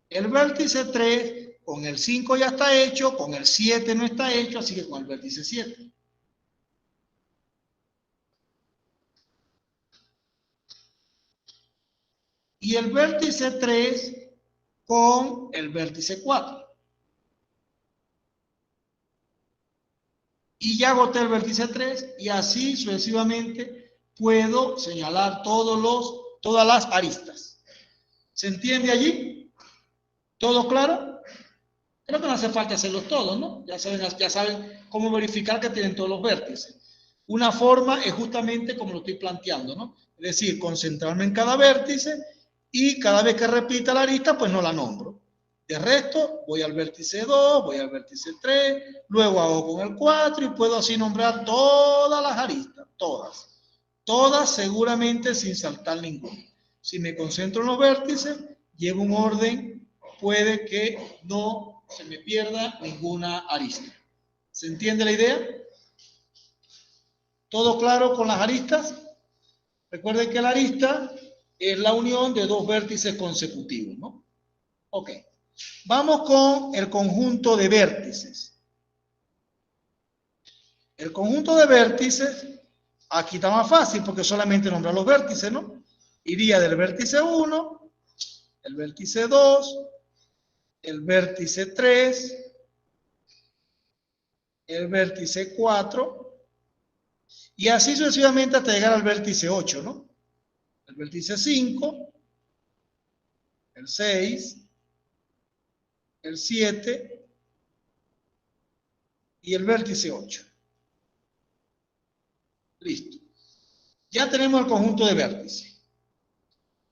El vértice 3, con el 5 ya está hecho, con el 7 no está hecho, así que con el vértice 7. Y el vértice 3 con el vértice 4. Y ya agoté el vértice 3 y así sucesivamente puedo señalar todas las aristas. ¿Se entiende allí? ¿Todo claro? Creo que no hace falta hacerlos todos, ¿no? Ya saben cómo verificar que tienen todos los vértices. Una forma es justamente como lo estoy planteando, ¿no? Es decir, concentrarme en cada vértice y cada vez que repita la arista, pues no la nombro. De resto, voy al vértice 2, voy al vértice 3, luego hago con el 4 y puedo así nombrar todas las aristas, todas. Todas seguramente sin saltar ninguna. Si me concentro en los vértices, llevo un orden, puede que no se me pierda ninguna arista. ¿Se entiende la idea? ¿Todo claro con las aristas? Recuerden que la arista es la unión de dos vértices consecutivos, ¿no? Ok. Vamos con el conjunto de vértices. El conjunto de vértices, aquí está más fácil porque solamente nombra los vértices, ¿no? Iría del vértice 1, el vértice 2, el vértice 3, el vértice 4, y así sucesivamente hasta llegar al vértice 8, ¿no? El vértice 5, el 6, el 7 y el vértice 8. Listo. Ya tenemos el conjunto de vértices.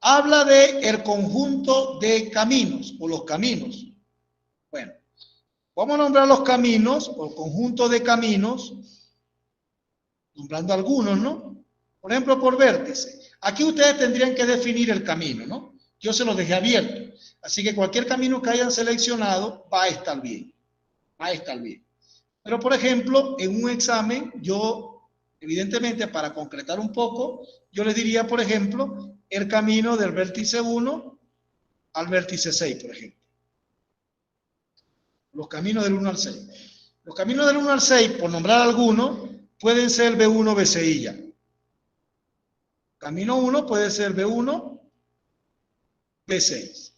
Habla de el conjunto de caminos o los caminos. Bueno, vamos a nombrar los caminos o el conjunto de caminos, nombrando algunos, ¿no? Por ejemplo, por vértice. Aquí ustedes tendrían que definir el camino, ¿no? Yo se los dejé abierto. Así que cualquier camino que hayan seleccionado va a estar bien. Va a estar bien. Pero, por ejemplo, en un examen, yo, evidentemente, para concretar un poco, yo les diría, por ejemplo, el camino del vértice 1 al vértice 6, por ejemplo. Los caminos del 1 al 6. Los caminos del 1 al 6, por nombrar algunos, pueden ser B1, B6 ya. Camino 1 puede ser B1, B6.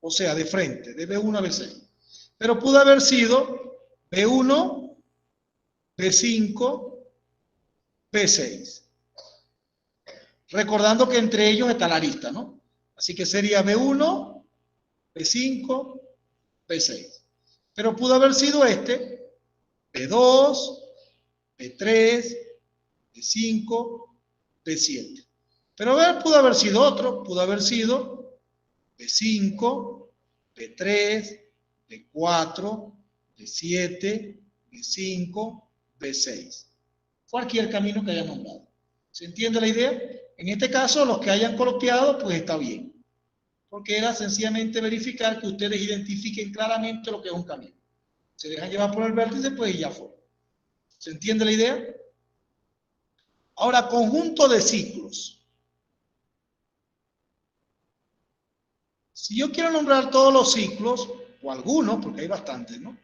O sea, de frente, de B1 a B6. Pero pudo haber sido B1, B5, B6. Recordando que entre ellos está la arista, ¿no? Así que sería B1, B5, B6. Pero pudo haber sido este, B2, B3, B5, B7. Pero pudo haber sido otro, pudo haber sido B5, B3, B4, B7, B5, B6. Cualquier camino que haya nombrado. ¿Se entiende la idea? En este caso, los que hayan copiado, pues está bien. Porque era sencillamente verificar que ustedes identifiquen claramente lo que es un camino. Se dejan llevar por el vértice, pues ya fue. ¿Se entiende la idea? Ahora, conjunto de ciclos. Si yo quiero nombrar todos los ciclos, o algunos, porque hay bastantes, ¿no? En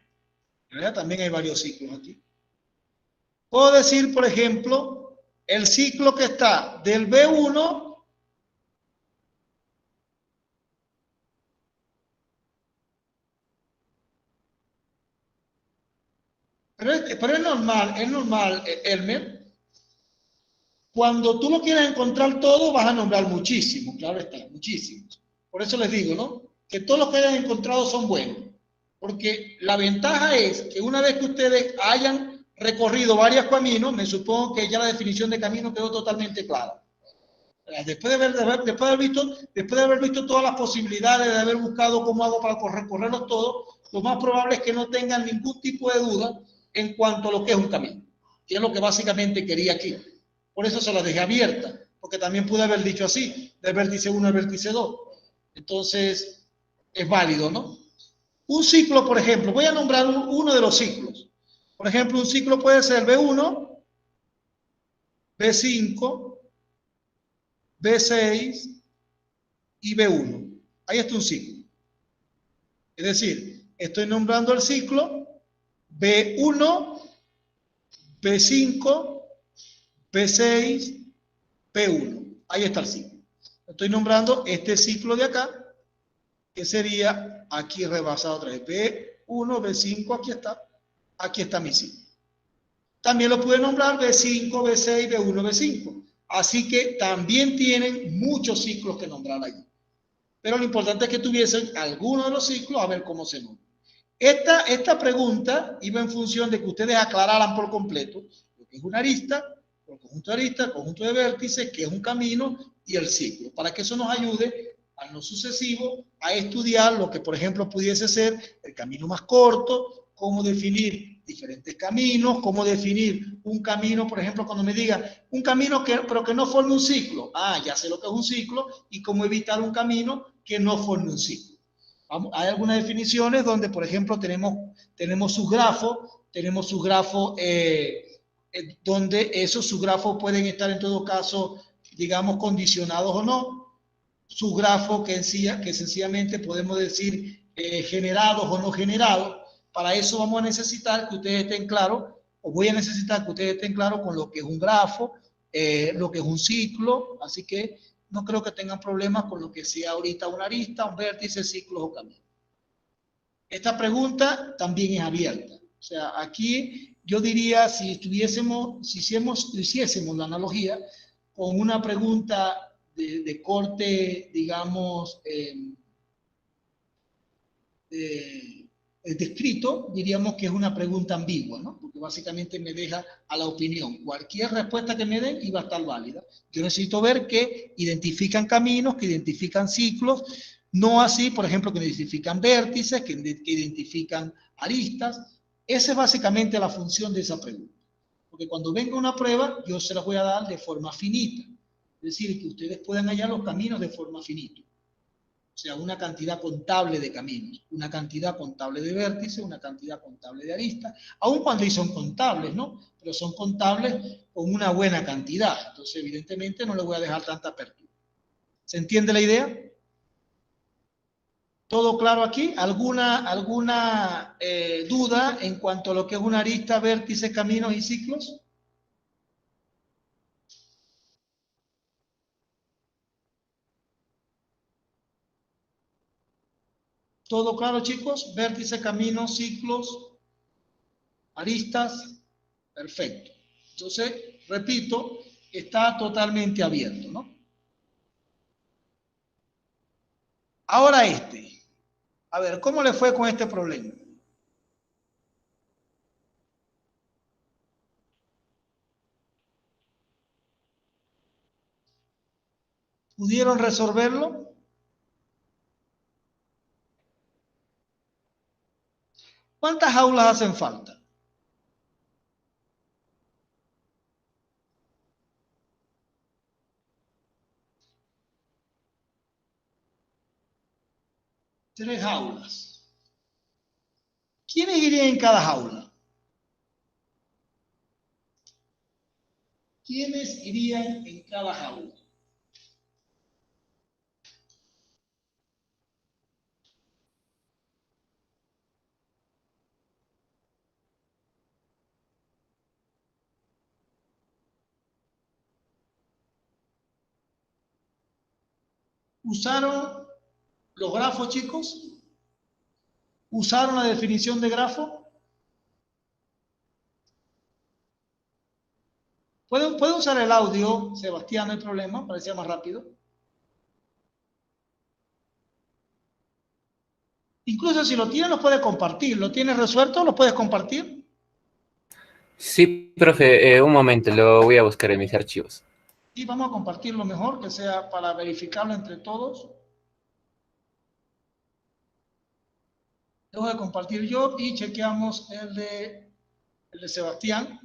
realidad también hay varios ciclos aquí. Puedo decir, por ejemplo, el ciclo que está del B1 pero es normal, Elmer. Cuando tú lo quieres encontrar todo, vas a nombrar muchísimos, claro está, muchísimos. Por eso les digo, ¿no? Que todos los que hayan encontrado son buenos. Porque la ventaja es que una vez que ustedes hayan recorrido varios caminos, me supongo que ya la definición de camino quedó totalmente clara. Después de haber visto todas las posibilidades, de haber buscado cómo hago para recorrerlos todos, lo más probable es que no tengan ningún tipo de duda en cuanto a lo que es un camino, que es lo que básicamente quería aquí. Por eso se la dejé abierta, porque también pude haber dicho así, del vértice 1 al vértice 2. Entonces, es válido, ¿no? Un ciclo, por ejemplo, voy a nombrar uno de los ciclos. Por ejemplo, un ciclo puede ser B1, B5, B6 y B1. Ahí está un ciclo. Es decir, estoy nombrando el ciclo B1, B5, B6, B1. Ahí está el ciclo. Estoy nombrando este ciclo de acá, que sería aquí rebasado otra vez. B1, B5, aquí está mi ciclo. También lo pude nombrar B5, B6, B1, B5. Así que también tienen muchos ciclos que nombrar allí. pero lo importante es que tuviesen alguno de los ciclos a ver cómo se nota. Esta pregunta iba en función de que ustedes aclararan por completo lo que es una arista, el conjunto de aristas, el conjunto de vértices, que es un camino y el ciclo, para que eso nos ayude a lo sucesivo a estudiar lo que, por ejemplo, pudiese ser el camino más corto, cómo definir diferentes caminos, cómo definir un camino, por ejemplo, cuando me diga un camino pero que no forme un ciclo. Ya sé lo que es un ciclo y cómo evitar un camino que no forme un ciclo. Hay algunas definiciones donde, por ejemplo, tenemos sus grafos donde esos subgrafos pueden estar en todo caso, digamos, condicionados o no. Subgrafos que sencillamente podemos decir generados o no generados. Para eso vamos a necesitar que ustedes estén claros, o voy a necesitar que ustedes estén claros con lo que es un grafo, lo que es un ciclo, así que no creo que tengan problemas con lo que sea ahorita una arista, un vértice, ciclos o caminos. Esta pregunta también es abierta. O sea, aquí yo diría, si hiciésemos la analogía con una pregunta de corte, digamos, descrito, diríamos que es una pregunta ambigua, ¿no? Porque básicamente me deja a la opinión. Cualquier respuesta que me den iba a estar válida. Yo necesito ver que identifican caminos, que identifican ciclos, no así, por ejemplo, que identifican vértices, que identifican aristas. Esa es básicamente la función de esa pregunta. Porque cuando venga una prueba, yo se las voy a dar de forma finita. Es decir, que ustedes puedan hallar los caminos de forma finita. O sea, una cantidad contable de caminos, una cantidad contable de vértices, una cantidad contable de aristas, aun cuando son contables, ¿no? Pero son contables con una buena cantidad. Entonces, evidentemente, no le voy a dejar tanta apertura. ¿Se entiende la idea? ¿Todo claro aquí? ¿Alguna duda en cuanto a lo que es una arista, vértices, caminos y ciclos? ¿Todo claro, chicos? Vértices, caminos, ciclos, aristas. Perfecto. Entonces, repito, está totalmente abierto, ¿no? Ahora A ver, ¿cómo le fue con este problema? ¿Pudieron resolverlo? ¿Cuántas aulas hacen falta? Tres aulas. ¿Quiénes irían en cada jaula? ¿Quiénes irían en cada jaula? ¿Usaron los grafos, chicos? ¿Usaron la definición de grafo? ¿Puede usar el audio, Sebastián, no hay problema, para que sea más rápido? Incluso si lo tienes, lo puedes compartir. ¿Lo tienes resuelto? ¿Lo puedes compartir? Sí, profe, un momento, lo voy a buscar en mis archivos. Y vamos a compartirlo mejor, que sea para verificarlo entre todos. Dejo de compartir yo y chequeamos el de Sebastián.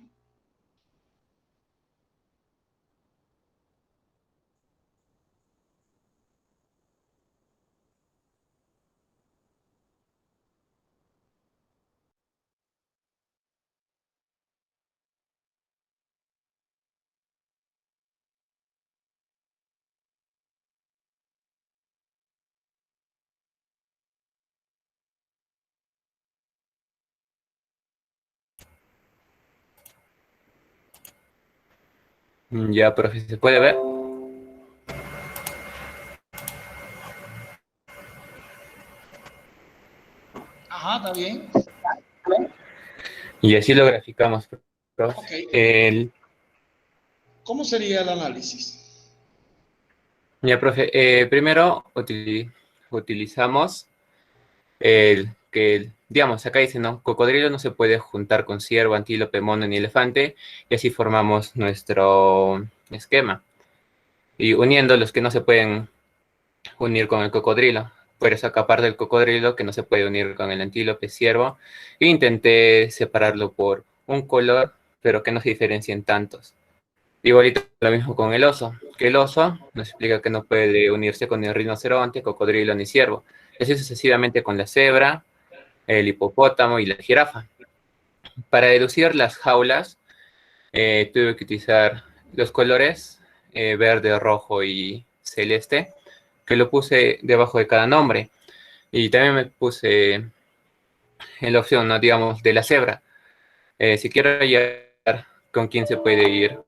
Ya, profe, ¿se puede ver? Ajá, está bien. Y así lo graficamos, profe. Ok. ¿Cómo sería el análisis? Ya, profe, primero utilizamos digamos, acá dice, ¿no? Cocodrilo no se puede juntar con ciervo, antílope, mono ni elefante, y así formamos nuestro esquema. Y uniendo los que no se pueden unir con el cocodrilo. Por eso acá aparte del cocodrilo, que no se puede unir con el antílope, ciervo, e intenté separarlo por un color, pero que no se diferencien tantos. Igualito lo mismo con el oso, que el oso nos explica que no puede unirse con el rinoceronte, cocodrilo ni ciervo. Así sucesivamente con la cebra, el hipopótamo y la jirafa. Para deducir las jaulas, tuve que utilizar los colores verde, rojo y celeste, que lo puse debajo de cada nombre. Y también me puse en la opción, ¿no? Digamos, de la cebra. Si quiero hallar con quién se puede ir.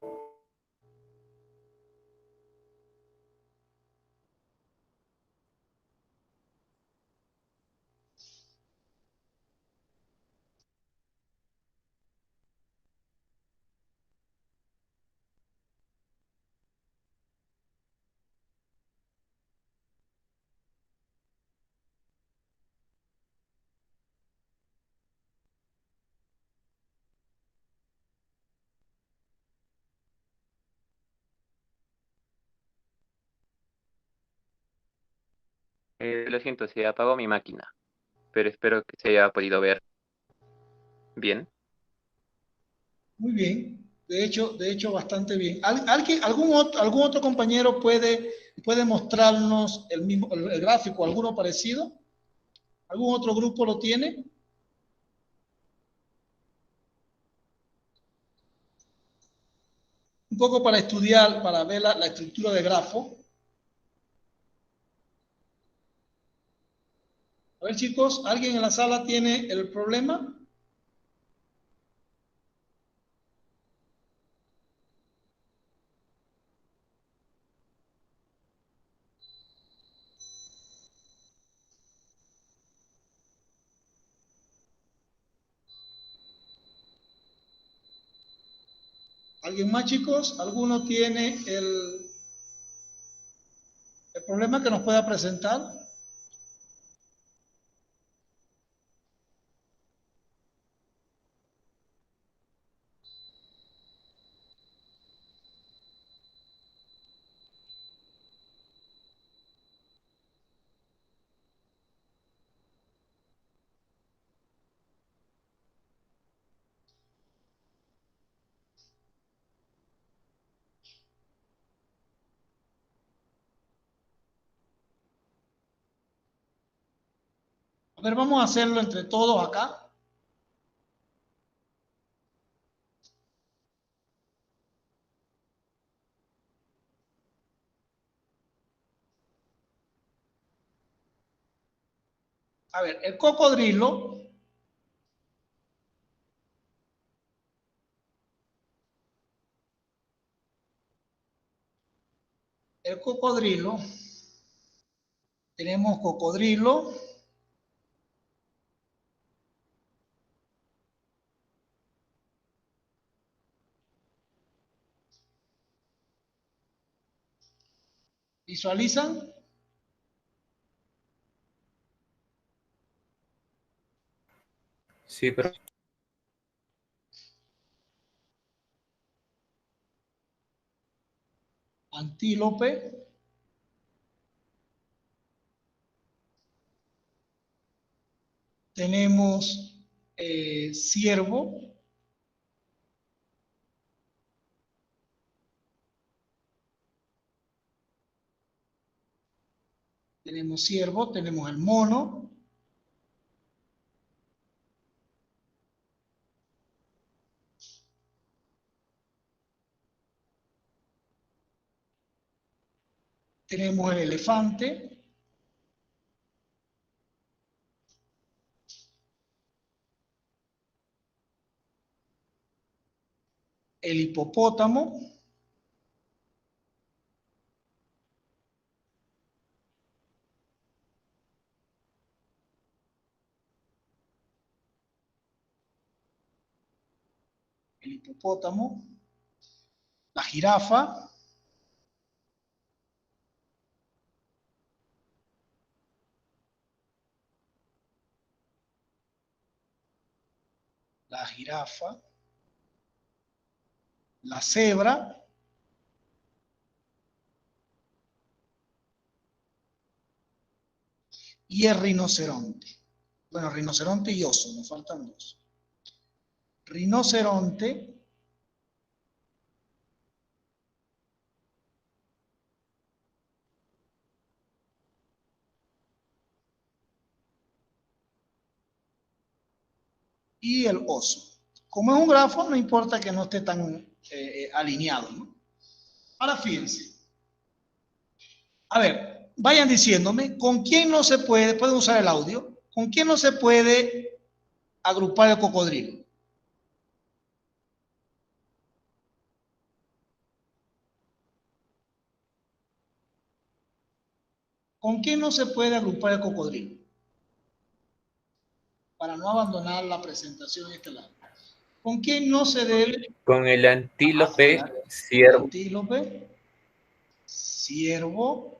Lo siento, se apagó mi máquina, pero espero que se haya podido ver bien. Muy bien. De hecho, bastante bien. ¿Algún otro compañero puede mostrarnos el gráfico, alguno parecido? ¿Algún otro grupo lo tiene? Un poco para estudiar, para ver la estructura de grafo. A ver, chicos, ¿alguien en la sala tiene el problema? ¿Alguien más, chicos? ¿Alguno tiene el problema que nos pueda presentar? A ver, vamos a hacerlo entre todos acá. A ver, el cocodrilo, tenemos cocodrilo, ¿visualizan? Sí, pero Antílope, tenemos ciervo, tenemos el mono, tenemos el elefante, el hipopótamo, la jirafa, la jirafa, la cebra y el rinoceronte. Bueno, rinoceronte y oso, nos faltan dos. Rinoceronte y el oso. Como es un grafo, no importa que no esté tan alineado, ¿no? Ahora fíjense. A ver, vayan diciéndome, ¿con quién no se puede, pueden usar el audio, con quién no se puede agrupar el cocodrilo? ¿Con quién no se puede agrupar el cocodrilo? Para no abandonar la presentación de este lado. ¿Con quién no se debe? Con el antílope, ciervo. Antílope, ciervo,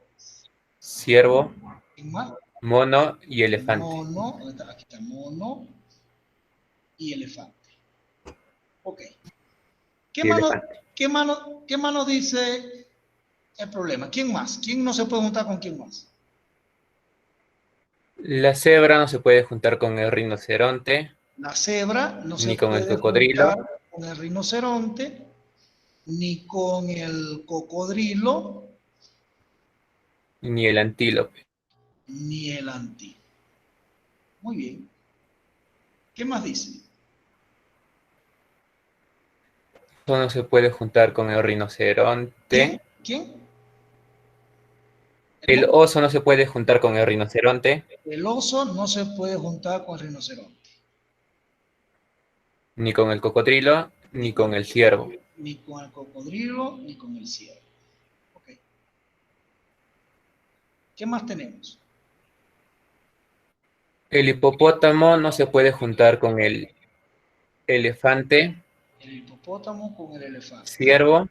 Ciervo, ¿quién más? mono y elefante. Mono, aquí está mono y elefante. Ok. ¿Qué mano dice el problema? ¿Quién más? ¿Quién no se puede juntar con quién más? La cebra no se puede juntar con el rinoceronte, La cebra no se ni con el puede cocodrilo, juntar con el rinoceronte, ni con el cocodrilo, ni el antílope. ni el antílope. Muy bien. ¿Qué más dice? Eso no se puede juntar con el rinoceronte. ¿Quién? El oso no se puede juntar con el rinoceronte. El oso no se puede juntar con el rinoceronte. Ni con el cocodrilo, ni con el ciervo. Ni con el cocodrilo, ni con el ciervo. Ok. ¿Qué más tenemos? El hipopótamo no se puede juntar con el elefante. El hipopótamo con el elefante. Ciervo.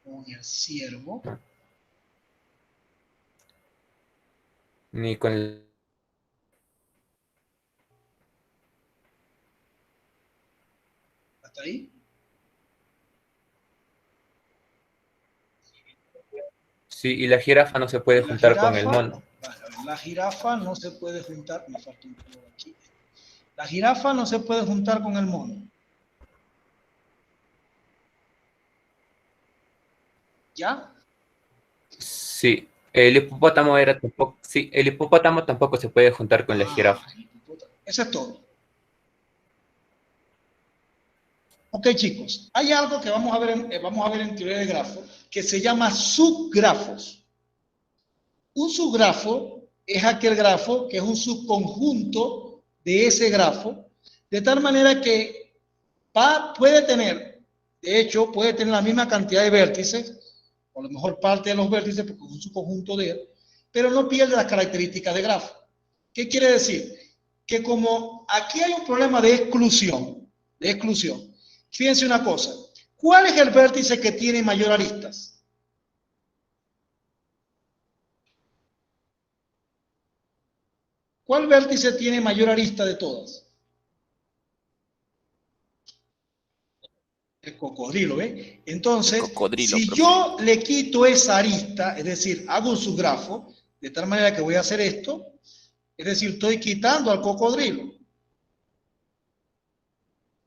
Con el ciervo. Ni con el... ¿Hasta ahí? Sí, y la jirafa no se puede juntar con el mono. La jirafa no se puede juntar, me falta un color aquí. La jirafa no se puede juntar con el mono. ¿Ya? Sí, el hipopótamo era tampoco... Sí, el hipopótamo tampoco se puede juntar con la jirafa. Eso es todo. Ok, chicos, hay algo que vamos a ver en teoría de grafo que se llama subgrafos. Un subgrafo es aquel grafo que es un subconjunto de ese grafo, de tal manera que puede tener, de hecho, puede tener la misma cantidad de vértices, o a lo mejor parte de los vértices, porque es un subconjunto de él, pero no pierde las características de grafo. ¿Qué quiere decir? Que como aquí hay un problema de exclusión, fíjense una cosa, ¿cuál es el vértice que tiene mayor aristas? ¿Cuál vértice tiene mayor arista de todas? El cocodrilo, ¿ve? Entonces, si profe. yo le quito esa arista, es decir, hago un subgrafo, de tal manera que voy a hacer esto, es decir, estoy quitando al cocodrilo.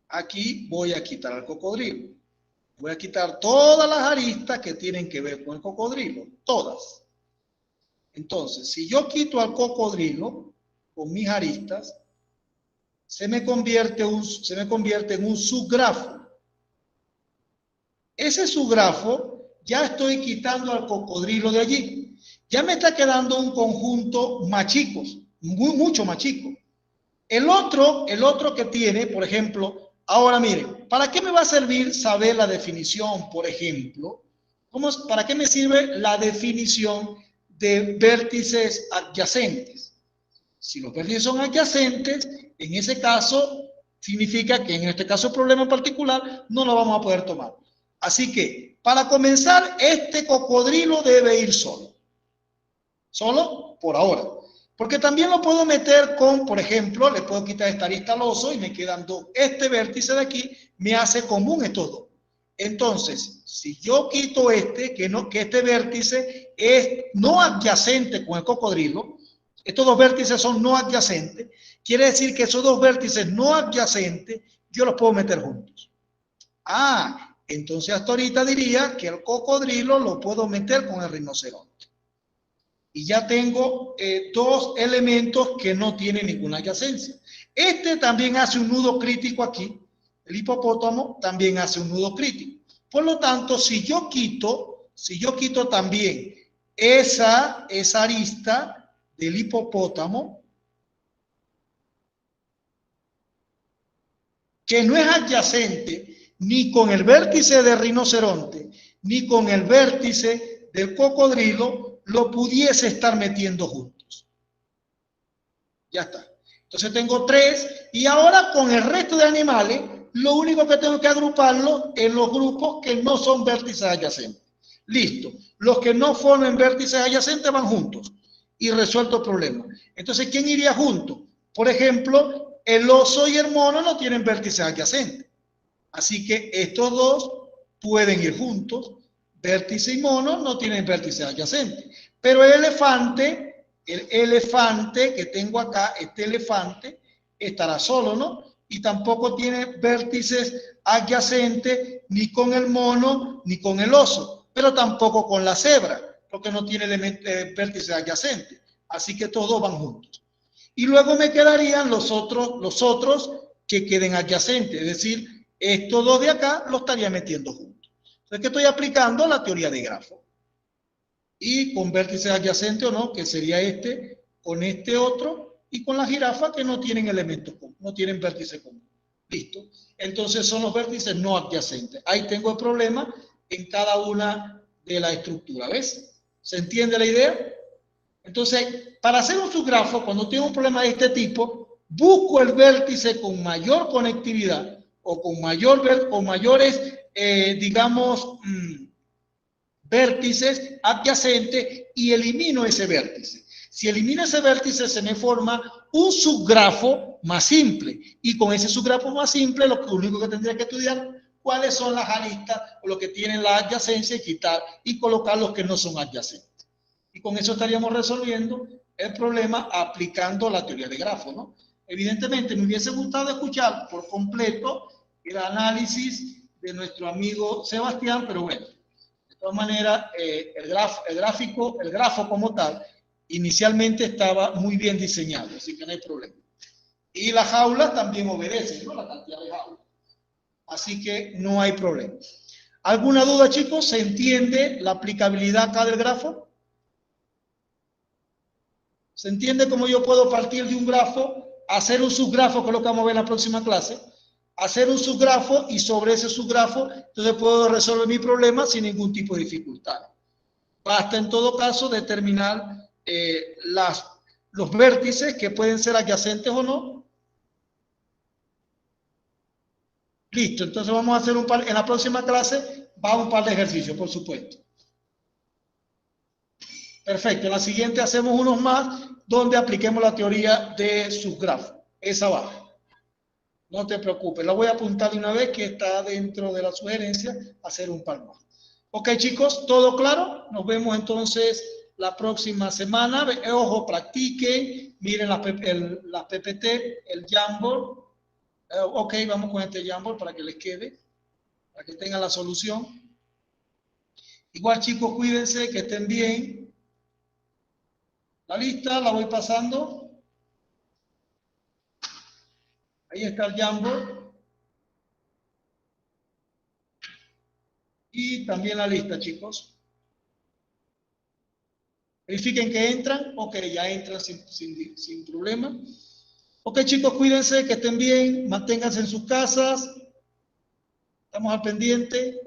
Aquí voy a quitar al cocodrilo. Voy a quitar todas las aristas que tienen que ver con el cocodrilo, todas. Entonces, si yo quito al cocodrilo con mis aristas, se me convierte en un subgrafo. Ese subgrafo ya estoy quitando al cocodrilo de allí. Ya me está quedando un conjunto más chicos, mucho más chico. El otro que tiene, por ejemplo, ahora miren, ¿para qué me va a servir saber la definición, por ejemplo? ¿Para qué me sirve la definición de vértices adyacentes? Si los vértices son adyacentes, en ese caso significa que en este caso el problema en particular no lo vamos a poder tomar. Así que, para comenzar, este cocodrilo debe ir solo. Solo por ahora. Porque también lo puedo meter con, por ejemplo, le puedo quitar esta arista al oso y me quedan dos. Este vértice de aquí me hace común estos dos. Entonces, si yo quito este, que este vértice es no adyacente con el cocodrilo, estos dos vértices son no adyacentes, quiere decir que esos dos vértices no adyacentes yo los puedo meter juntos. Ah, entonces hasta ahorita diría que el cocodrilo lo puedo meter con el rinoceronte. Y ya tengo dos elementos que no tienen ninguna adyacencia. Este también hace un nudo crítico aquí. El hipopótamo también hace un nudo crítico. Por lo tanto, si yo quito también esa arista del hipopótamo, que no es adyacente ni con el vértice del rinoceronte, ni con el vértice del cocodrilo, lo pudiese estar metiendo juntos. Ya está. Entonces tengo tres, y ahora con el resto de animales, lo único que tengo que agruparlo en los grupos que no son vértices adyacentes. Listo. Los que no formen vértices adyacentes van juntos y resuelto el problema. Entonces, ¿quién iría junto? Por ejemplo, el oso y el mono no tienen vértices adyacentes. Así que estos dos pueden ir juntos. Vértice y mono no tienen vértices adyacentes. Pero el elefante que tengo acá, este elefante, estará solo, ¿no? Y tampoco tiene vértices adyacentes ni con el mono ni con el oso, pero tampoco con la cebra, porque no tiene vértices adyacentes. Así que todos van juntos. Y luego me quedarían los otros que queden adyacentes, es decir, estos dos de acá los estaría metiendo juntos. Entonces, que estoy aplicando la teoría de grafo. Y con vértices adyacentes o no, que sería este, con este otro, y con la jirafa que no tienen elementos comunes, no tienen vértice común. Listo. Entonces son los vértices no adyacentes. Ahí tengo el problema en cada una de la estructura. ¿Ves? ¿Se entiende la idea? Entonces, para hacer un subgrafo, cuando tengo un problema de este tipo, busco el vértice con mayor conectividad o con mayores, digamos, vértices adyacentes y elimino ese vértice. Si elimino ese vértice, se me forma un subgrafo más simple. Y con ese subgrafo más simple, lo único que tendría que estudiar, cuáles son las aristas o lo que tienen la adyacencia y quitar y colocar los que no son adyacentes. Y con eso estaríamos resolviendo el problema aplicando la teoría de grafo, ¿no? Evidentemente, me hubiese gustado escuchar por completo el análisis de nuestro amigo Sebastián, pero bueno. De todas maneras, el grafo como tal, inicialmente estaba muy bien diseñado, así que no hay problema. Y las jaulas también obedecen, ¿no? La cantidad de jaulas. Así que no hay problema. ¿Alguna duda, chicos? ¿Se entiende la aplicabilidad acá del grafo? ¿Se entiende cómo yo puedo partir de un grafo, hacer un subgrafo, que es lo que vamos a ver en la próxima clase? Hacer un subgrafo y sobre ese subgrafo, entonces puedo resolver mi problema sin ningún tipo de dificultad. Basta en todo caso determinar los vértices que pueden ser adyacentes o no. Listo, entonces vamos a hacer en la próxima clase va un par de ejercicios, por supuesto. Perfecto, en la siguiente hacemos unos más donde apliquemos la teoría de subgrafo. Esa va. No te preocupes, la voy a apuntar de una vez que está dentro de la sugerencia hacer un par más. Ok, chicos, ¿todo claro? Nos vemos entonces la próxima semana. Ojo, practiquen, miren las PPT, el Jamboard. Ok, vamos con este Jamboard para que les quede, para que tengan la solución. Igual, chicos, cuídense, que estén bien. La lista la voy pasando. Ahí está el Jamboard. Y también la lista, chicos. Verifiquen que entran. Ok, ya entran sin problema. Ok, chicos, cuídense, que estén bien. Manténganse en sus casas. Estamos al pendiente.